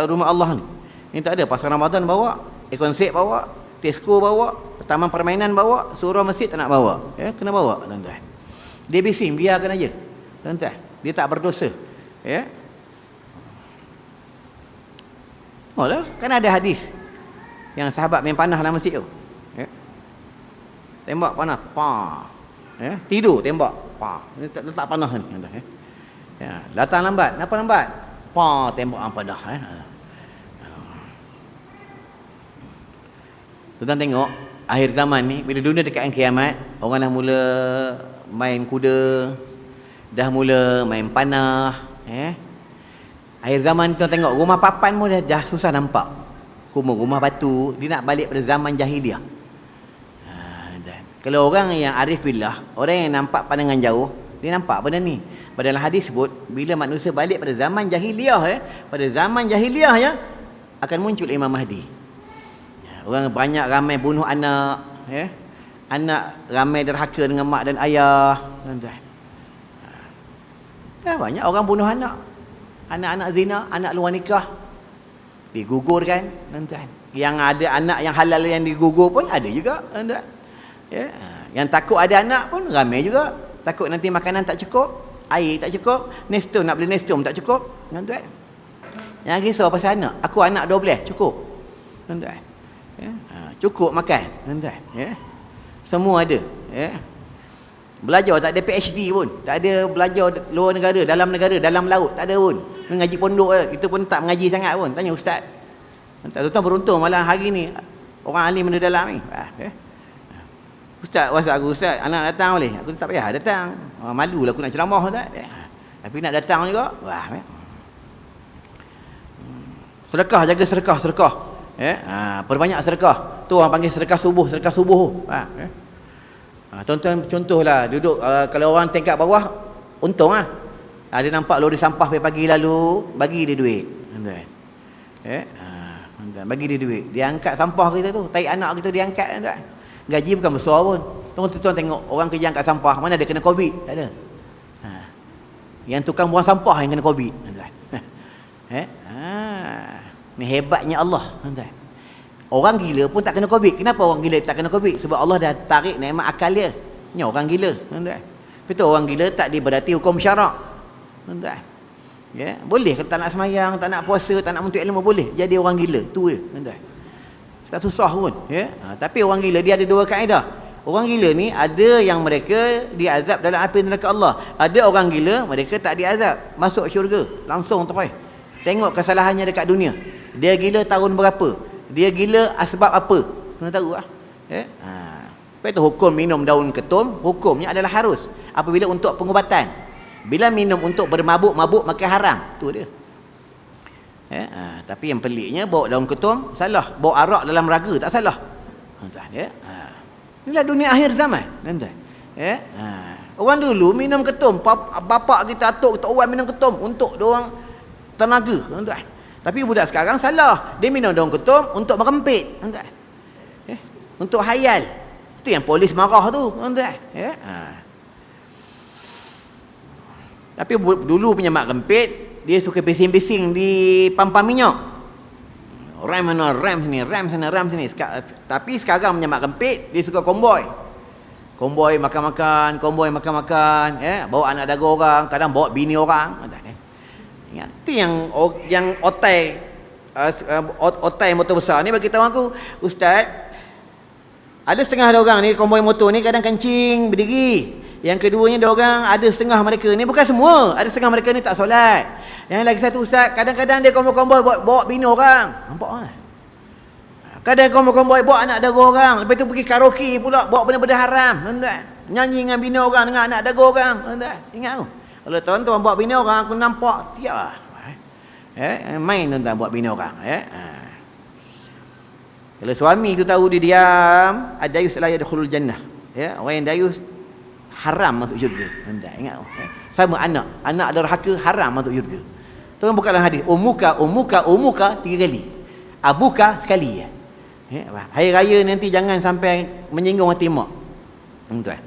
rumah Allah ni. Ni tak ada, pasal Ramadan bawa, konsert bawa, disco bawa, taman permainan bawa, surau masjid tak nak bawa. Ya, kena bawa tuan-tuan. Dia bising, biarkan aja. Tuan-tuan, dia tak berdosa. Ya. Oh lah, kan ada hadis yang sahabat main panah dalam masjid tu. Ya. Tembak panah, pa. Ya, tidur tembak, pa. Letak panah kan. Ya, datang lambat, kenapa lambat? Pa, tembak panah. Tuan tengok akhir zaman ni, bila dunia dekat dengan kiamat, orang dah mula main kuda, dah mula main panah. Akhir zaman tuan tengok rumah papan pun dah susah nampak. Rumah batu, dia nak balik pada zaman jahiliah. Kalau orang yang arif billah, orang yang nampak pandangan jauh, dia nampak benda ni. Padahal hadis sebut, bila manusia balik pada zaman jahiliah, pada zaman jahiliah ya, akan muncul Imam Mahdi. Orang banyak ramai bunuh anak, anak ramai derhaka dengan mak dan ayah. Dah banyak orang bunuh anak. Anak-anak zina, anak luar nikah digugurkan, tuan-tuan. Yang ada anak yang halal yang digugur pun ada juga, tuan-tuan. Ya, yang takut ada anak pun ramai juga. Takut nanti makanan tak cukup, air tak cukup, nestum nak beli nestum tak cukup, tuan-tuan. Yang risau pasal anak, aku anak 12 cukup, tuan-tuan. Ya, cukup makan, tuan-tuan. Ya, semua ada. Ya. Belajar tak ada PhD pun, tak ada belajar luar negara, dalam laut tak ada pun. Mengaji pondok je, itu pun tak mengaji sangat pun. Tanya ustaz. Tuan-tuan beruntung malah hari ni orang alim ada dalam ni. Ustaz, WhatsApp aku, Ustaz, anak datang boleh? Aku tak payah datang. Malulah aku nak ceramah Ustaz. Tapi nak datang juga. Sedekah, jaga sedekah. Perbanyak sedekah. Tu orang panggil sedekah subuh. Tuan-tuan contohlah duduk kalau orang tingkat bawah untung dia nampak lori sampah pagi lalu, bagi dia duit, tuan-tuan. Bagi dia duit. Dia angkat sampah kita tu, tai anak kita dia angkat, tuan-tuan. Gaji bukan besar pun. Tuan-tuan tengok orang kerja angkat sampah, mana ada kena Covid? Tak ada. Yang tukang buang sampah yang kena Covid, tuan-tuan. Ni hebatnya Allah, tuan-tuan. Orang gila pun tak kena Covid. Kenapa orang gila tak kena Covid? Sebab Allah dah tarik nikmat akal dia. Ni orang gila, tuan-tuan. Betul, orang gila tak diberati hukum syarak, tuan-tuan. Ya, boleh kalau tak nak semayang, tak nak puasa, tak nak menuntut ilmu, boleh jadi orang gila. Tu je, tuan-tuan. Tak susah pun, ya. Tapi orang gila dia ada dua kaedah. Orang gila ni ada yang mereka diazab dalam api neraka Allah. Ada orang gila mereka tak diazab, masuk syurga langsung terus. Tengok kesalahannya dekat dunia. Dia gila tahun berapa? Dia gila sebab apa? Kena tahu lah. Lepas tu hukum minum daun ketum, hukumnya adalah harus. Apabila untuk pengubatan. Bila minum untuk bermabuk-mabuk, maka haram. Tu dia. Tapi yang peliknya, bawa daun ketum, salah. Bawa arak dalam raga, tak salah. Inilah dunia akhir zaman. Orang dulu minum ketum. Bapak kita, atuk kita orang minum ketum untuk diorang tenaga. Tapi budak sekarang salah. Dia minum daun ketum untuk merempit, tuan-tuan. Untuk hayal. Itu yang polis marah tu, tuan-tuan. Tapi dulu punya mak rempit, dia suka bising-bising di pam-pam minyak. Rem sana, rem sini. Tapi sekarang punya mak rempit, dia suka konvoy. Konvoy makan-makan. Bawa anak daga orang, kadang bawa bini orang. Ingat, tu yang otai motor besar ni bagi tahu aku, Ustaz, ada setengah ada orang ni konvoy motor ni kadang kencing berdiri, Yang keduanya dia orang ada setengah mereka ni, bukan semua, ada setengah mereka ni tak solat. Yang lagi satu ustaz, kadang-kadang dia kompor-kompor bawa bina orang. Nampak kan? Kadang kompor-kompor bawa anak dara orang, lepas tu pergi karaoke pula bawa benda-benda haram, tuan-tuan. Nyanyi dengan bina orang, dengan anak dara orang, tuan-tuan. Ingat tu. Kalau tuan-tuan bawa bina orang, aku nampak tiap. Main tuan-tuan buat bina orang. Kalau suami tu tahu dia diam, ad-dayus la yadkhulul jannah. Orang yang dayus haram masuk syurga. Tuan-tuan ingat tu. Sama anak derhaka haram masuk syurga. Tuan bukalah hadis, umuka 3 kali. Abuka sekali. Hari raya nanti jangan sampai menyinggung hati mak. Tuan.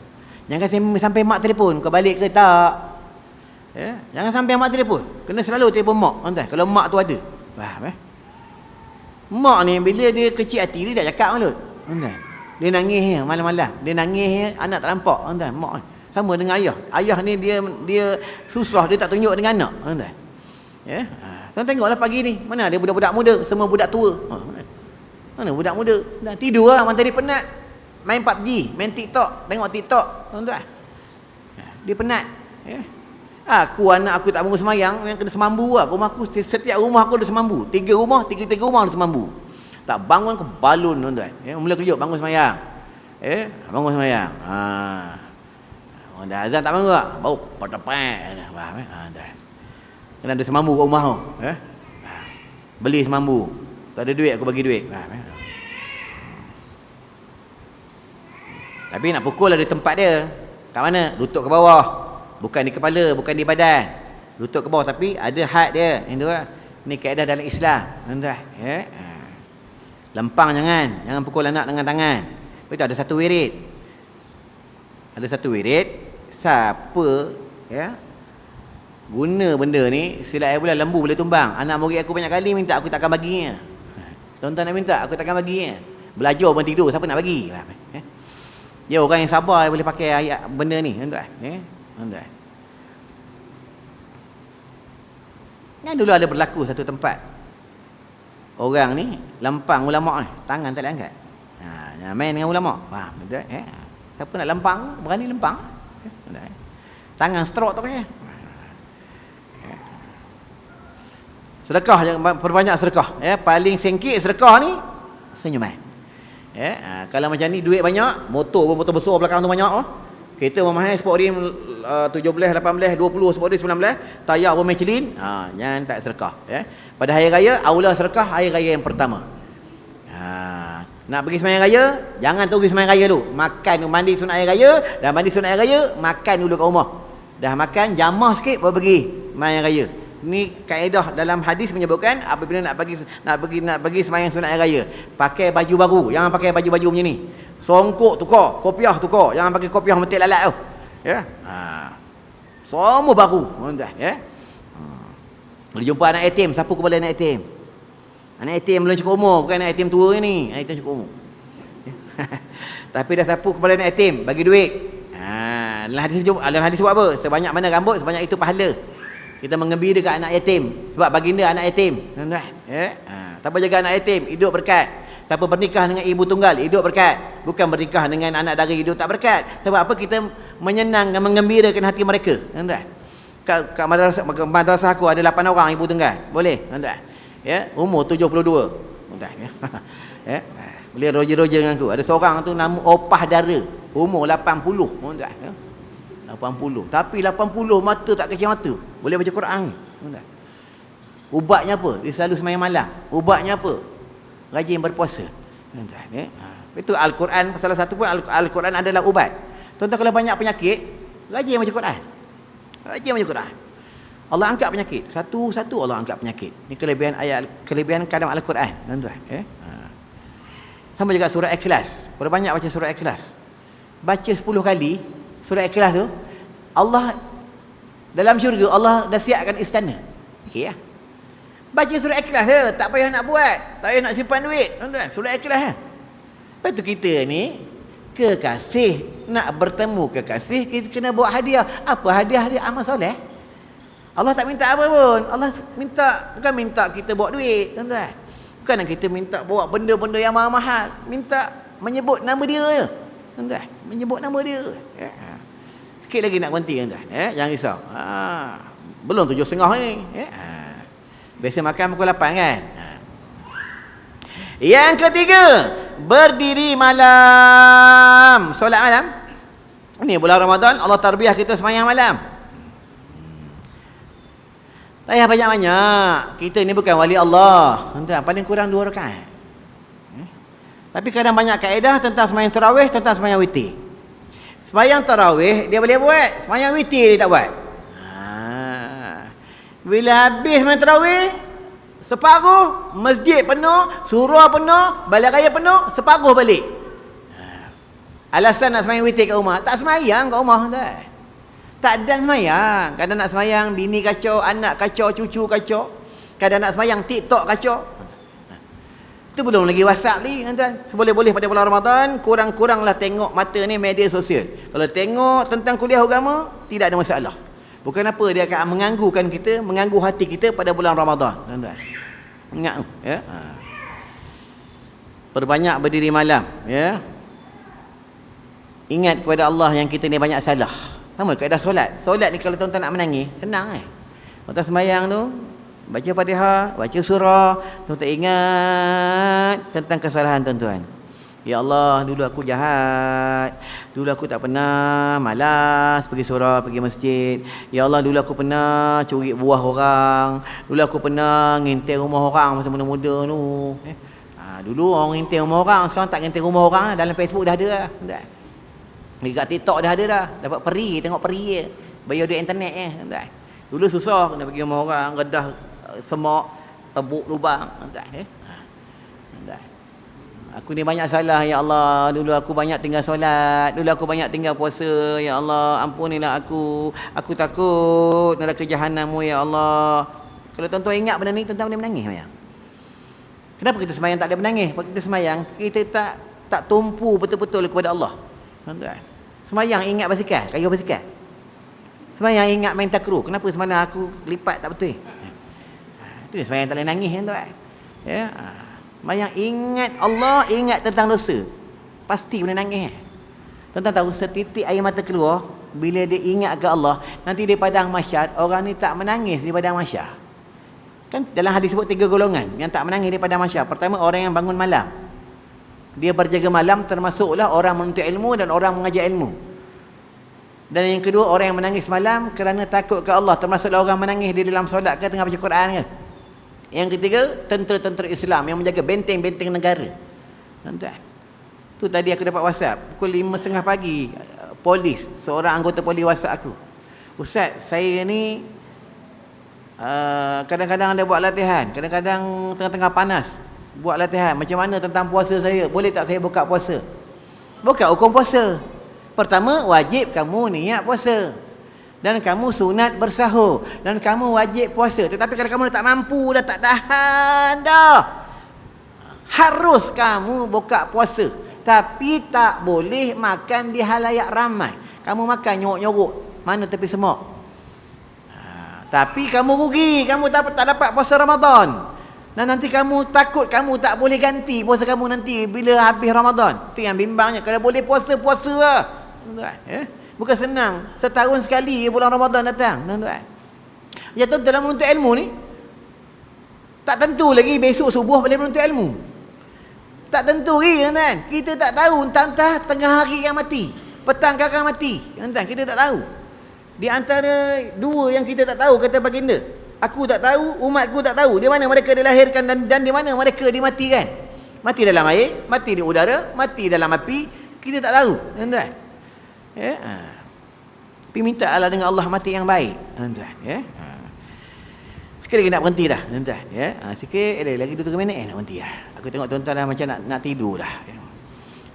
Jangan sampai mak telefon, kau balik ke tak? Jangan sampai mak telefon. Kena selalu telefon mak, tuan. Kalau mak tu ada. Faham Mak ni bila dia kecil hati dia dah cakap malut. Tuan. Dia nangis malam-malam. Dia nangis anak tak nampak, tuan. Mak sama dengan ayah. Ayah ni dia susah, dia tak tunjuk dengan anak, tuan. Tuan tengoklah pagi ni, mana ada budak-budak muda, semua budak tua. Mana budak muda? Dah tidur lah, mana tadi penat. Main PUBG, main TikTok, tengok TikTok, tuan-tuan. Dia penat. Aku anak aku tak bangun semayang, yang kena semambu lah. Rumah aku, setiap rumah aku ada semambu. 3 rumah ada semambu. Tak bangun ke balun, tuan-tuan. Mula kejut bangun semayang. Bangun semayang. Orang dah azan tak bangun tak? Bau patapet. Faham kena ada semambu kat rumah tu. Beli semambu. Tak ada duit, aku bagi duit. Tapi nak pukul ada tempat dia. Kat mana? Lutut ke bawah. Bukan di kepala, bukan di badan. Lutut ke bawah, tapi ada had dia. Ini kaedah dalam Islam. Lempang jangan pukul anak dengan tangan. Lepas tu ada satu wirid. Siapa guna benda ni, silap air bulan lembu boleh tumbang. Anak murid aku banyak kali minta, aku takkan baginya. Tuan-tuan nak minta, aku takkan baginya. Belajar pun tidur, siapa nak bagi? Dia orang yang sabar boleh pakai ayat benda ni, tuan-tuan. Tuan-tuan. Kan dulu ada berlaku satu tempat. Orang ni lempang ulama ni, tangan tak boleh angkat. Main dengan ulama. Betul. Siapa nak lempang, berani lempang. Tangan stroke tu kan. Sedekah, jangan perbanyak sedekah. Paling singkit sedekah ni senyuman. Kalau macam ni duit banyak, motor pun motor besar belakang tu banyak. Kereta mahal, sport rim 17, 18, 20, sport rim 19, tayar pun Michelin. Jangan tak sedekah. Pada hari raya, aula sedekah hari raya yang pertama. Nak pergi sembahyang raya, jangan tunggu sembahyang raya dulu. Makan, mandi sunat hari raya, dah mandi sunat hari raya, makan dulu kat rumah. Dah makan, jamah sikit baru pergi sembahyang raya. Ini kaedah dalam hadis menyebutkan apabila nak pergi sembahyang sunat hari raya, pakai baju baru, jangan pakai baju-baju macam ni. Songkok tukar, kopiah tukar, jangan pakai kopiah metik lalat tu. Semua baru, tuan-tuan. Boleh jumpa anak yatim, siapa kepala anak yatim? Anak yatim belum cukup umur, bukan anak yatim tua ni, anak yatim cukup umur. Tapi dah sapu kepala anak yatim, bagi duit. Dalam hadis sebut apa? Sebanyak mana rambut, sebanyak itu pahala. Kita mengembirakan anak yatim sebab baginda anak yatim, tuan-tuan. Siapa jaga anak yatim, hidup berkat. Siapa bernikah dengan ibu tunggal, hidup berkat. Bukan bernikah dengan anak dara, hidup tak berkat. Sebab apa? Kita menyenangkan, mengembirakan hati mereka, tuan-tuan. Kat madrasah aku ada 8 orang ibu tunggal. Boleh, tuan-tuan. Umur 72. Tuan-tuan. Boleh roja-roja dengan aku. Ada seorang tu nama Opah Dara. Umur 80, tuan-tuan. 80. Tapi 80 mata tak kecil mata. Boleh baca Quran. Tuan-tuan. Ubatnya apa? Dia selalu sembahyang malam. Ubatnya apa? Rajin berpuasa. Tuan-tuan. Itu Al-Quran, salah satu pun Al-Quran adalah ubat. Tuan-tuan kalau banyak penyakit, rajin baca Quran. Rajin baca Quran. Allah angkat penyakit. Satu-satu Allah angkat penyakit. Ini kelebihan kadam Al-Quran, tuan-tuan. Sama juga surah Ikhlas. Perbanyak baca surah Ikhlas. Baca 10 kali surah Ikhlas tu, Allah dalam syurga Allah dah siapkan istana. Okey ya. Baca surah Ikhlas je, tak payah nak buat. Saya nak simpan duit, tuan-tuan. Surah Ikhlas ya. Lepas tu kita ni kekasih, nak bertemu kekasih, kita kena buat hadiah. Apa hadiah dia? Amal soleh. Allah tak minta apa pun. Allah bukan minta kita bawa duit, tuan-tuan. Bukan kita minta bawa benda-benda yang mahal. Minta menyebut nama dia je, tuan-tuan. Menyebut nama dia. Sikit lagi nak berhenti tuan. Jangan risau. Belum 7.30 ni. Biasa makan pukul 8 kan. Yang ketiga, berdiri malam, solat malam. Ini bulan Ramadan, Allah tarbiyah kita sembahyang malam. Tak payah banyak-banyak. Kita ni bukan wali Allah. Tuan, paling kurang 2 rakaat. Tapi kadang banyak kaedah tentang sembahyang tarawih, tentang sembahyang witir. Sembahyang tarawih dia boleh buat, sembahyang witir dia tak buat. Bila habis sembahyang tarawih, separuh masjid penuh, surau penuh, balai raya penuh, separuh balik. Alasan nak sembahyang witir kat rumah, tak sembahyang kat rumah dah. Tak ada sembahyang. Kadang nak sembahyang bini kacau, anak kacau, cucu kacau. Kadang nak sembahyang TikTok kacau. Itu belum lagi WhatsApp ni, tuan. Seboleh-boleh pada bulan Ramadan, kurang-kuranglah tengok mata ni media sosial. Kalau tengok tentang kuliah agama, tidak ada masalah. Bukan apa dia akan mengganggukan kita, mengganggu hati kita pada bulan Ramadan, tuan-tuan. Ingat ya. Perbanyak berdiri malam, ya. Ingat kepada Allah yang kita ni banyak salah. Sama kaedah solat. Solat ni kalau tuan-tuan nak menangis, senang Waktu sembahyang tu, baca Fatihah, baca surah, tuan-tuan ingat tentang kesalahan tuan-tuan. Ya Allah, dulu aku jahat. Dulu aku tak pernah malas pergi surau, pergi masjid. Ya Allah, dulu aku pernah curi buah orang. Dulu aku pernah ngintai rumah orang masa muda-muda tu. Dulu orang ngintai rumah orang, sekarang tak ngintai rumah orang. Dalam Facebook dah ada dah. Dekat TikTok dah ada dah. Dapat peri, tengok peri je. Bayar duit internet je. Dulu susah kena pergi rumah orang, redah semak, tebuk lubang. Aku ni banyak salah, ya Allah. Dulu aku banyak tinggal solat. Dulu aku banyak tinggal puasa, ya Allah. Ampunilah aku. Aku takut neraka jahanam-Mu, ya Allah. Kalau tuan-tuan ingat benda ni, tuan-tuan boleh menangis. Ya? Kenapa kita sembahyang tak ada menangis? Kalau kita sembahyang, kita tak tumpu betul-betul kepada Allah. Tuan-tuan, sembahyang ingat basikal, kayu basikal. Sembahyang ingat main takraw. Kenapa semalam aku lipat tak betul? Itu sembahyang tak boleh nangis, tuan-tuan. Ya. Sembahyang ingat Allah, ingat tentang dosa. Pasti boleh nangis. Tuan-tuan tahu setitik air mata keluar bila dia ingat ke Allah, nanti di padang mahsyar orang ni tak menangis di padang mahsyar. Kan dalam hadis sebut 3 golongan yang tak menangis di padang mahsyar. Pertama, orang yang bangun malam. Dia berjaga malam, termasuklah orang menuntut ilmu dan orang mengajar ilmu. Dan yang kedua, orang yang menangis malam kerana takut ke Allah, termasuklah orang menangis di dalam solat ke tengah baca Quran ke. Yang ketiga, tentera-tentera Islam yang menjaga benteng-benteng negara. Tuan-tuan, tu tadi aku dapat WhatsApp pukul 5.30 pagi, polis, seorang anggota polis WhatsApp aku. Ustaz, saya ni kadang-kadang ada buat latihan, kadang-kadang tengah-tengah panas buat latihan. Macam mana tentang puasa saya? Boleh tak saya buka puasa? Buka hukum puasa. Pertama, wajib kamu niat puasa. Dan kamu sunat bersahur. Dan kamu wajib puasa. Tetapi kalau kamu dah tak mampu, dah tak tahan dah, harus kamu buka puasa. Tapi tak boleh makan di halayak ramai. Kamu makan nyorok-nyorok mana tepi semak. Tapi kamu rugi, kamu tak dapat puasa Ramadan. Dan nanti kamu takut kamu tak boleh ganti puasa kamu nanti bila habis Ramadan. Itu yang bimbangnya. Kalau boleh puasa-puasa lah. Bukan senang. Setahun sekali bulan Ramadan datang. Ya, tuan dalam menuntut ilmu ni, tak tentu lagi besok subuh boleh menuntut ilmu. Tak tentu lagi, kan? Kita tak tahu entah tengah hari yang mati, petang kakak mati. Kita tak tahu. Di antara dua yang kita tak tahu, kata baginda, aku tak tahu, umatku tak tahu di mana mereka dilahirkan dan di mana mereka dimatikan. Mati dalam air, mati di udara, mati dalam api, kita tak tahu, tuan-tuan. Ya. Tapi minta Allah dengan Allah mati yang baik, tuan-tuan. Ya. Sikit lagi nak berhenti dah, tuan-tuan. Ya. Sikit lagi 2-3 minit nak berhenti dah. Aku tengok tuan-tuan dah macam nak tidur dah.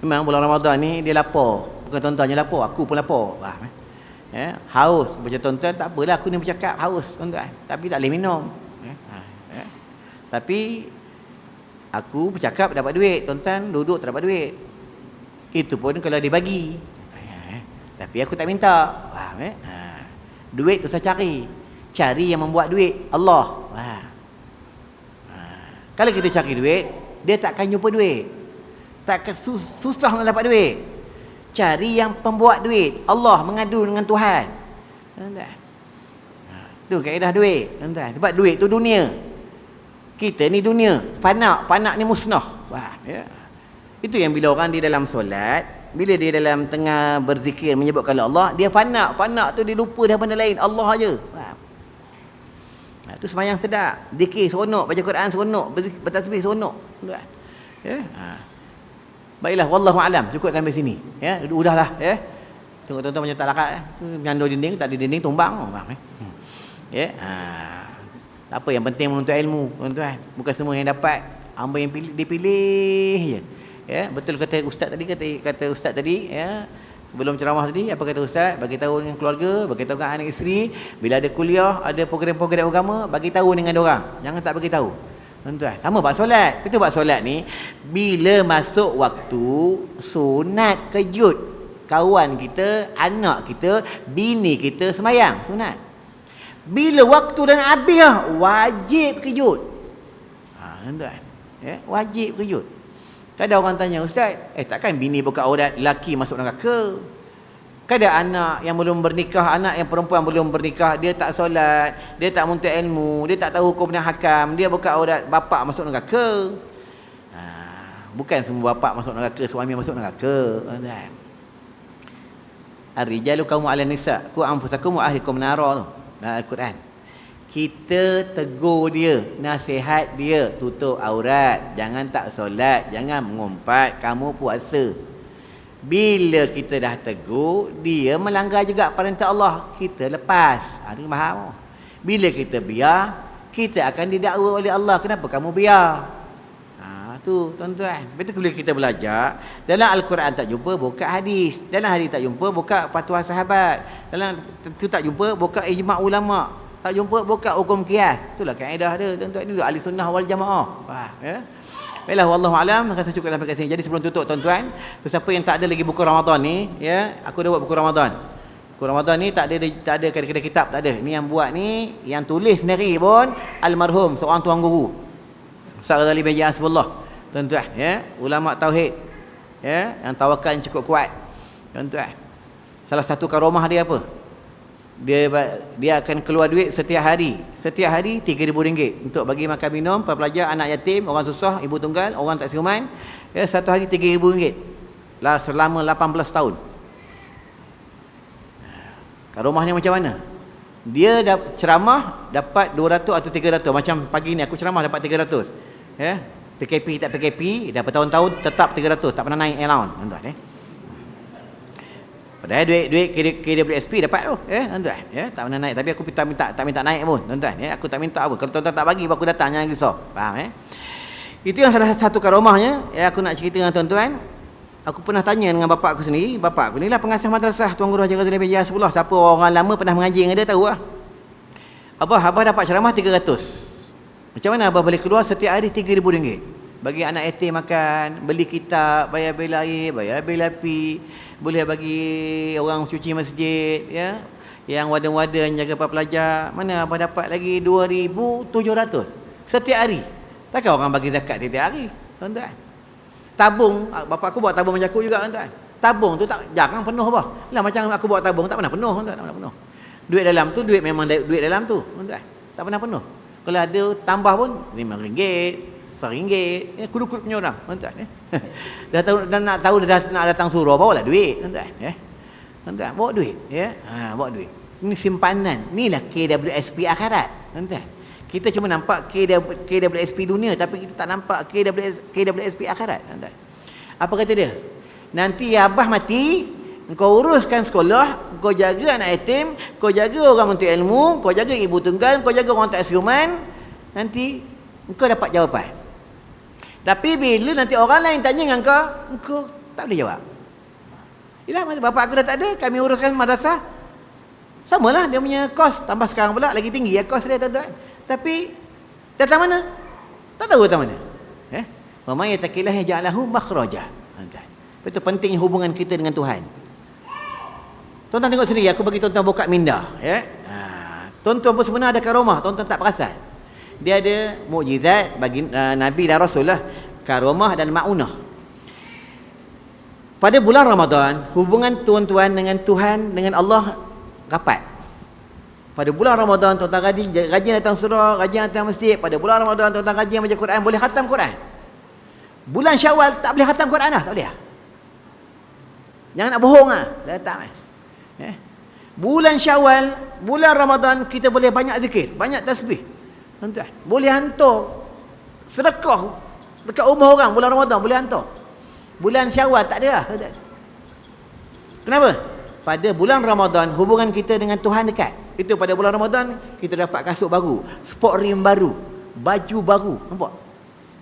Memang bulan Ramadan ni dia lapar. Bukan tuan-tuan je lapar, aku pun lapar. Ya, haus macam tuan-tuan, tak apalah aku ni bercakap haus tuan-tuan, tapi tak boleh minum. Ya. Tapi aku bercakap dapat duit, tuan-tuan duduk tak dapat duit. Itu pun kalau dia bagi. Tapi aku tak minta. Duit tu saya cari yang membuat duit Allah. Kalau kita cari duit, dia takkan jumpa duit, takkan susah nak dapat duit. cari yang pembuat duit. Allah mengadu dengan Tuhan. Tuan-tuan. Tu kaedah duit, tuan-tuan. Sebab duit tu dunia. Kita ni dunia, fana ni musnah. Wah, ya. Itu yang bila orang di dalam solat, bila dia dalam tengah berzikir menyebutkan Allah, dia fana tu dia lupa dah benda lain, Allah aja. Faham? Itu sembahyang sedap, zikir seronok, baca Quran seronok, bertasbih seronok. Tuan. Ya. Baiklah, wallahu alam, cukup sampai sini. Ya, udahlah, ya. Tengok tuan-tuan macam tak lakat, menyandung dinding, tak ada dinding tumbang. Ya. Tak apa, yang penting menuntut ilmu, tuan-tuan. Bukan semua yang dapat, hamba yang dipilih je. Ya, betul kata ustaz tadi, kata ustaz tadi, ya. Sebelum ceramah tadi, apa kata ustaz? Bagi tahu dengan keluarga, bagi tahu dengan anak isteri, bila ada kuliah, ada program-program agama, bagi tahu dengan dia orang. Jangan tak bagi tahu. Tuan-tuan, sama bab solat. Kita bab solat ni, bila masuk waktu sunat kejut, kawan kita, anak kita, bini kita sembahyang sunat. Bila waktu dah nak habis lah, wajib kejut. Tuan-tuan, ya, wajib kejut. Kadang orang tanya, ustaz, takkan bini buka aurat, lelaki masuk neraka? Kadang anak yang belum bernikah, anak yang perempuan belum bernikah, dia tak solat, dia tak menuntut ilmu, dia tak tahu hukum dan hakam, dia buka aurat, bapa masuk neraka. Bukan semua bapa masuk neraka, suami masuk neraka. Ar-rijalu qawwamun 'alan nisa, qu anfusakum wa ahlikum nara tu. Al-Quran. Kita tegur dia, nasihat dia, tutup aurat, jangan tak solat, jangan mengumpat, kamu puasa. Bila kita dah tegur, dia melanggar juga perintah Allah, kita lepas. Itu faham. Bila kita biar, kita akan didakwa oleh Allah, kenapa kamu biar? Tu tuan-tuan. Betul bila kita belajar, dalam Al-Quran tak jumpa, buka hadis. Dalam hadis tak jumpa, buka fatwa sahabat. Dalam tu tak jumpa, buka ijma' ulama'. Tak jumpa, buka hukum qiyas. Itulah kaedah dia, tuan-tuan. Ini ahli sunnah wal jamaah. Faham, ya? Baiklah, wallahu alam, rasa cukup sampai kat sini. Jadi sebelum tutup, tuan-tuan, siapa yang tak ada lagi buku Ramadan ni, ya, aku dah buat buku Ramadan. Buku Ramadan ni tak ada kedai kitab, tak ada. Ni yang buat ni, yang tulis sendiri pun almarhum seorang tuan guru, Ustaz Ghazali bin Hasbullah. Tuan-tuan, ya, ulama tauhid, ya, yang tawakal yang cukup kuat. Tuan-tuan, salah satu karomah dia apa? Dia akan keluar duit setiap hari RM3,000 untuk bagi makan minum para pelajar, anak yatim, orang susah, ibu tunggal, orang tak siuman. Ya, satu hari RM3,000 lah selama 18 tahun. Karomahnya macam mana? Dia ceramah dapat 200 atau 300. Macam pagi ni aku ceramah dapat 300. Ya, PKP tak PKP dah bertahun-tahun tetap 300, tak pernah naik allowance, tuan-tuan. Padahal duit KWSP dapat tu, tuan-tuan, ya, tak pernah naik, tapi aku tak minta naik pun, tuan-tuan, ya, aku tak minta apa. Kalau tuan-tuan tak bagi, aku datang, jangan risau. Faham, ya? Itu yang salah satu karomahnya, ya, aku nak cerita dengan tuan-tuan. Aku pernah tanya dengan bapak aku sendiri, bapak aku ni lah pengasas madrasah Tuan Guru Haji Ghazali bin Hasbullah. Siapa orang lama pernah mengaji dengan dia tahu lah. Abah dapat ceramah 300. Macam mana abah boleh keluar setiap hari RM3,000? Bagi anak yatim makan, beli kitab, bayar bil air, bayar bil api, boleh bagi orang cuci masjid, ya, yang wadah-wadah jaga para pelajar. Mana abah dapat lagi 2,700 setiap hari? Takkan orang bagi zakat setiap hari, tuan-tuan? Tabung, bapak aku buat tabung macam aku juga, tuan-tuan. Tabung tu tak jarang penuh apa. Lah macam aku buat tabung tak pernah penuh, tuan-tuan, tak pernah penuh. Duit dalam tu duit memang duit dalam tu, tuan-tuan. Tak pernah penuh. Kalau ada tambah pun RM5, RM1, ya, kudu-kudu punya orang, tuan-tuan, ya. dah nak tahu dah nak datang suruh, bawalah duit, tuan-tuan, ya. Tuan-tuan, bawa duit, ya. Bawa duit. Ini simpanan. Inilah KWSP akhirat, tuan-tuan. Kita cuma nampak KWSP dunia, tapi kita tak nampak KWSP akhirat, tuan-tuan. Apa kata dia? Nanti abah mati, kau uruskan sekolah, kau jaga anak yatim, kau jaga orang untuk ilmu, kau jaga ibu tunggal, kau jaga orang tak siuman, nanti kau dapat jawapan. Tapi bila nanti orang lain tanya dengan kau tak boleh jawab. Yalah, masa bapak aku dah tak ada, kami uruskan madrasah. Samalah dia punya kos, tambah sekarang pula lagi tinggi ya kos dia, tuan-tuan. Tapi datang mana? Tak tahu datang mana. Wa may yattaqillah yaj'alhu makhraja. Itu pentingnya hubungan kita dengan Tuhan. Tuan-tuan tengok sendiri, aku bagi tuan-tuan buka minda, ya. Tuan-tuan pun sebenarnya ada karomah, tuan-tuan tak perasan. Dia ada mukjizat bagi Nabi dan Rasul lah, karomah dan maunah. Pada bulan Ramadan, hubungan tuan-tuan dengan Tuhan, dengan Allah rapat. Pada bulan Ramadan, tuan-tuan rajin datang surau, rajin datang masjid. Pada bulan Ramadan, tuan-tuan rajin baca Quran, boleh khatam Quran. Bulan Syawal tak boleh khatam Quran lah, tak boleh. Jangan nak bohong lah, tak Bulan Syawal, bulan Ramadan, kita boleh banyak zikir, banyak tasbih. Tuan-tuan, boleh hantar sedekah dekat rumah orang bulan Ramadan, boleh hantar. Bulan Syawal tak ada lah. Kenapa? Pada bulan Ramadan hubungan kita dengan Tuhan dekat. Itu pada bulan Ramadan kita dapat kasut baru, sport rim baru, baju baru, nampak?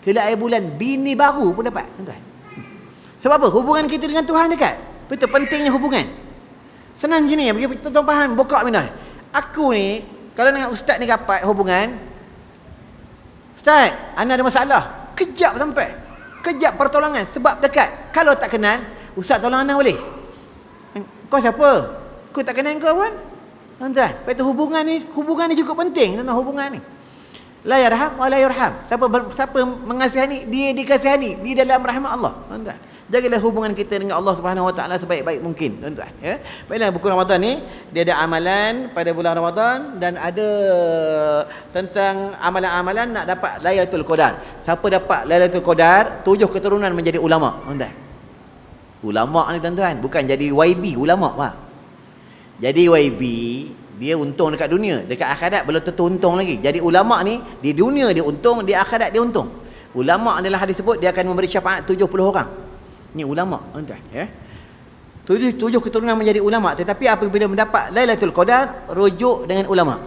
Kelak air bulan bini baru pun dapat, tuan-tuan. Sebab apa? Hubungan kita dengan Tuhan dekat. Betul pentingnya hubungan. Senang sini bagi tuan-tuan faham, buka minah. Aku ni kalau dengan ustaz ni dapat hubungan, ustaz, ana ada masalah, kejap sampai. Kejap pertolongan sebab dekat. Kalau tak kenal, ustaz tolong ana boleh. Kau siapa? Aku tak kenal kau pun. Tuan-tuan, itu hubungan ni cukup penting, tuan-tuan, hubungan ni. La yarham wa la yurham. Siapa mengasihani, dia dikasihani di dalam rahmat Allah. Tuan-tuan, jagalah hubungan kita dengan Allah Subhanahu Wa Taala sebaik-baik mungkin, tuan-tuan, ya. Baiklah, buku Ramadan ni dia ada amalan pada bulan Ramadan dan ada tentang amalan-amalan nak dapat Lailatul Qadar. Siapa dapat Lailatul Qadar, 7 keturunan menjadi ulama, tuan-tuan. Ulama ni, tuan-tuan, bukan jadi YB, ulama, Pak. Jadi YB dia untung dekat dunia, dekat akhirat belum tentu untung lagi. Jadi ulama ni di dunia dia untung, di akhirat dia untung. Ulama adalah hadis sebut dia akan memberi syafaat 70 orang. Ni ulama, tuan-tuan, ya. Tujuh keturunan menjadi ulama, tetapi apabila mendapat Lailatul Qadar, rujuk dengan ulama.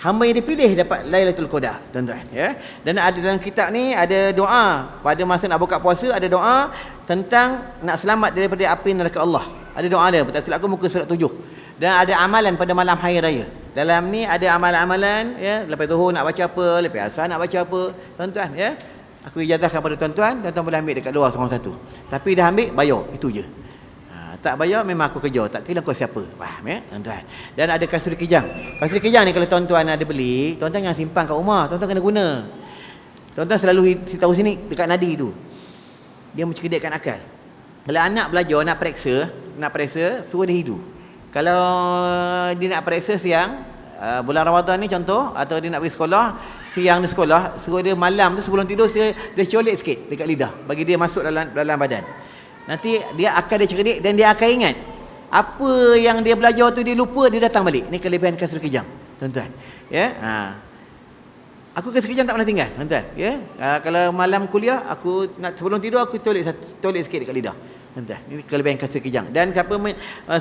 Hamba yang dipilih dapat Lailatul Qadar, tuan-tuan, ya. Dan ada dalam kitab ni ada doa pada masa nak buka puasa, ada doa tentang nak selamat daripada api neraka Allah. Ada doa dia, tak silap aku muka surat 7. Dan ada amalan pada malam hari raya. Dalam ni ada amalan-amalan, ya, lepas zuhur nak baca apa, lepas asar nak baca apa, tuan-tuan, ya. Aku ijazahkan pada tuan-tuan, tuan-tuan boleh ambil dekat luar seorang satu. Tapi dah ambil, bayar, itu je. Tak bayar memang aku kerja, tak kira kau siapa. Faham, ya, tuan-tuan. Dan ada kasur kijang. Kasur kijang ni kalau tuan-tuan ada beli, tuan-tuan jangan simpan kat rumah, tuan-tuan kena guna. Tuan-tuan selalu tahu sini dekat nadi tu. Dia mencerdikkan akal. Kalau anak belajar nak periksa, suruh dia hidu. Kalau dia nak periksa siang, bulan Ramadan ni contoh, atau dia nak pergi sekolah, siang di sekolah, suruh dia malam tu sebelum tidur dia colek sikit dekat lidah, bagi dia masuk dalam badan. Nanti dia akan cerdik dan dia akan ingat. Apa yang dia belajar tu dia lupa, dia datang balik. Ni kelebihan kasur kijang, tuan-tuan. Ya, aku kasur kijang tak pernah tinggal, tuan-tuan. Ya, kalau malam kuliah, aku nak sebelum tidur aku colek sikit dekat lidah. Tuan-tuan, ini kelebihan kasur kijang. Dan siapa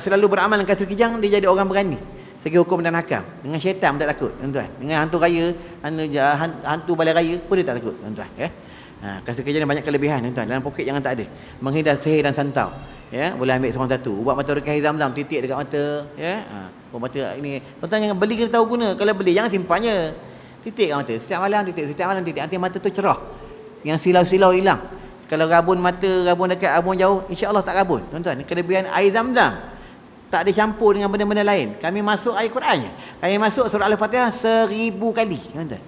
selalu beramal dengan kasur kijang, dia jadi orang berani segi hukum dan hakam. Dengan syaitan tak takut, tuan-tuan. Dengan hantu raya, hantu balai raya pun dia tak takut, tuan-tuan, ya. Kasur kijang banyak kelebihan, tuan-tuan. Dalam poket jangan tak ada. Menghindar sihir dan santau. Ya, boleh ambil seorang satu. Ubat mata rekah Zam-Zam, titik dekat mata, ya. Ubat mata ini, tuan-tuan jangan beli kena tahu guna. Kalau beli jangan simpannya. Titik kat mata. Setiap malam titik. Nanti mata tu cerah. Yang silau-silau hilang. Kalau rabun dekat, rabun jauh, insya-Allah tak rabun. Tuan-tuan, ini kelebihan air Zam-Zam. Tak ada campur dengan benda-benda lain. Kami masuk air Qurannya. Kami masuk surah Al-Fatihah 1000 kali, tuan-tuan.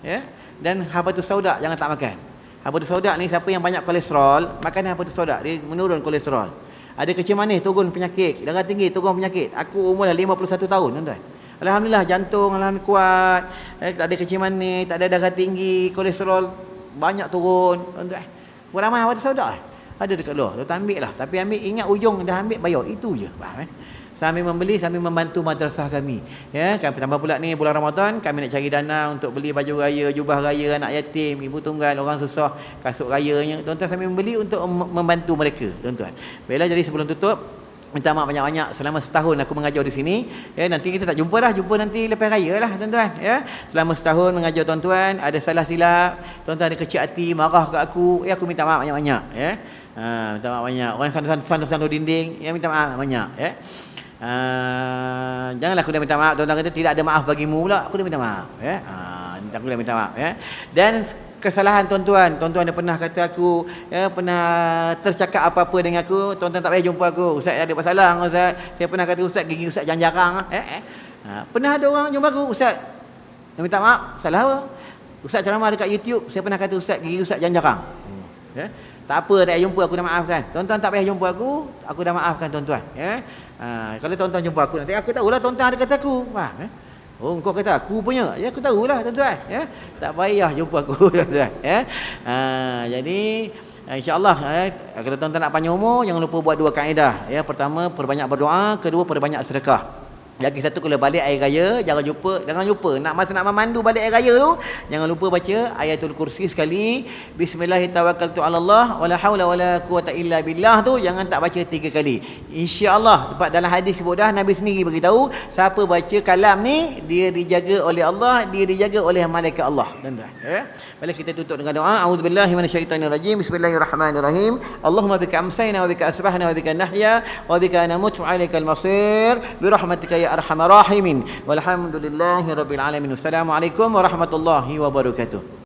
Ya. Dan habatus sauda jangan tak makan. Habatus sauda ni siapa yang banyak kolesterol, makan habatus sauda, dia menurun kolesterol. Ada kecil manis turun penyakit, darah tinggi turun penyakit. Aku umur dah 51 tahun, tuan-tuan. Alhamdulillah jantung alhamdulillah kuat. Tak ada kecil manis, tak ada darah tinggi, kolesterol banyak turun, tuan-tuan. Beramai habatus sauda. Ada dekat luar, tuan ambil lah. Tapi ambil, ingat ujung dah ambil, bayar. Itu je. Faham, sambil membeli, sambil membantu madrasah kami. Ya, kan tambah pula ni bulan Ramadan, kami nak cari dana untuk beli baju raya, jubah raya anak yatim, ibu tunggal, orang susah, kasut rayanya. Tuan-tuan sambil membeli untuk membantu mereka, tuan-tuan. Baiklah, jadi sebelum tutup, minta maaf banyak-banyak. Selama setahun aku mengajar di sini. Ya, nanti kita tak jumpa dah, jumpa nanti lepas raya lah, tuan-tuan. Ya, selama setahun mengajar tuan-tuan, ada salah silap, tuan-tuan ada kecil hati, marah kat aku, ya aku minta maaf banyak-banyak. Ya, minta maaf banyak. Orang sandu dinding, ya minta maaf banyak. Ya. Janganlah aku dah minta maaf, tuan-tuan kata tidak ada maaf bagimu pula, aku dah minta maaf, ya. Aku dah minta maaf, ya. Dan kesalahan tuan-tuan dah pernah kata aku, ya, pernah tercakap apa-apa dengan aku, tuan-tuan tak payah jumpa aku, ustaz ada masalah dengan ustaz, saya pernah kata ustaz gigi ustaz janjarang, pernah ada orang jumpa aku, ustaz minta maaf, salah apa? Ustaz ceramah dekat YouTube, saya pernah kata ustaz gigi ustaz janjarang, ya. Tak apa, tak payah jumpa, aku dah maafkan. Tuan-tuan tak payah jumpa aku dah maafkan tuan-tuan. Ya. Kalau tuan-tuan jumpa aku nanti, aku tahulah tuan-tuan ada kata aku. Faham? Oh, kau kata aku punya. Ya, aku tahulah tuan-tuan. Ya. Tak payah jumpa aku tuan-tuan. Ya. Jadi InsyaAllah kalau tuan-tuan nak panjang umur, jangan lupa buat 2 kaedah. Ya, pertama, perbanyak berdoa. Kedua, perbanyak sedekah. Lagi satu, kalau balik air raya, jangan lupa masa nak memandu balik air raya tu, jangan lupa baca ayatul kursi sekali, bismillahirrahmanirrahim, Allah wala haula wala quwata illa billah tu jangan tak baca 3 kali. Insya-Allah dalam hadis sebut dah, Nabi sendiri beritahu, siapa baca kalam ni dia dijaga oleh Allah, dia dijaga oleh malaikat Allah. Tuan-tuan, ya. Baiklah, kita tutup dengan doa. A'udzubillahi minasyaitonirrajim. Bismillahirrahmanirrahim. Allahumma bika amsayna wa bika asbahna wa bika nahya wa bika namutu 'alaikal masir bi rahmatika ya arhamar rahimin. Walhamdulillahi rabbil alamin. Wassalamualaikum warahmatullahi wabarakatuh.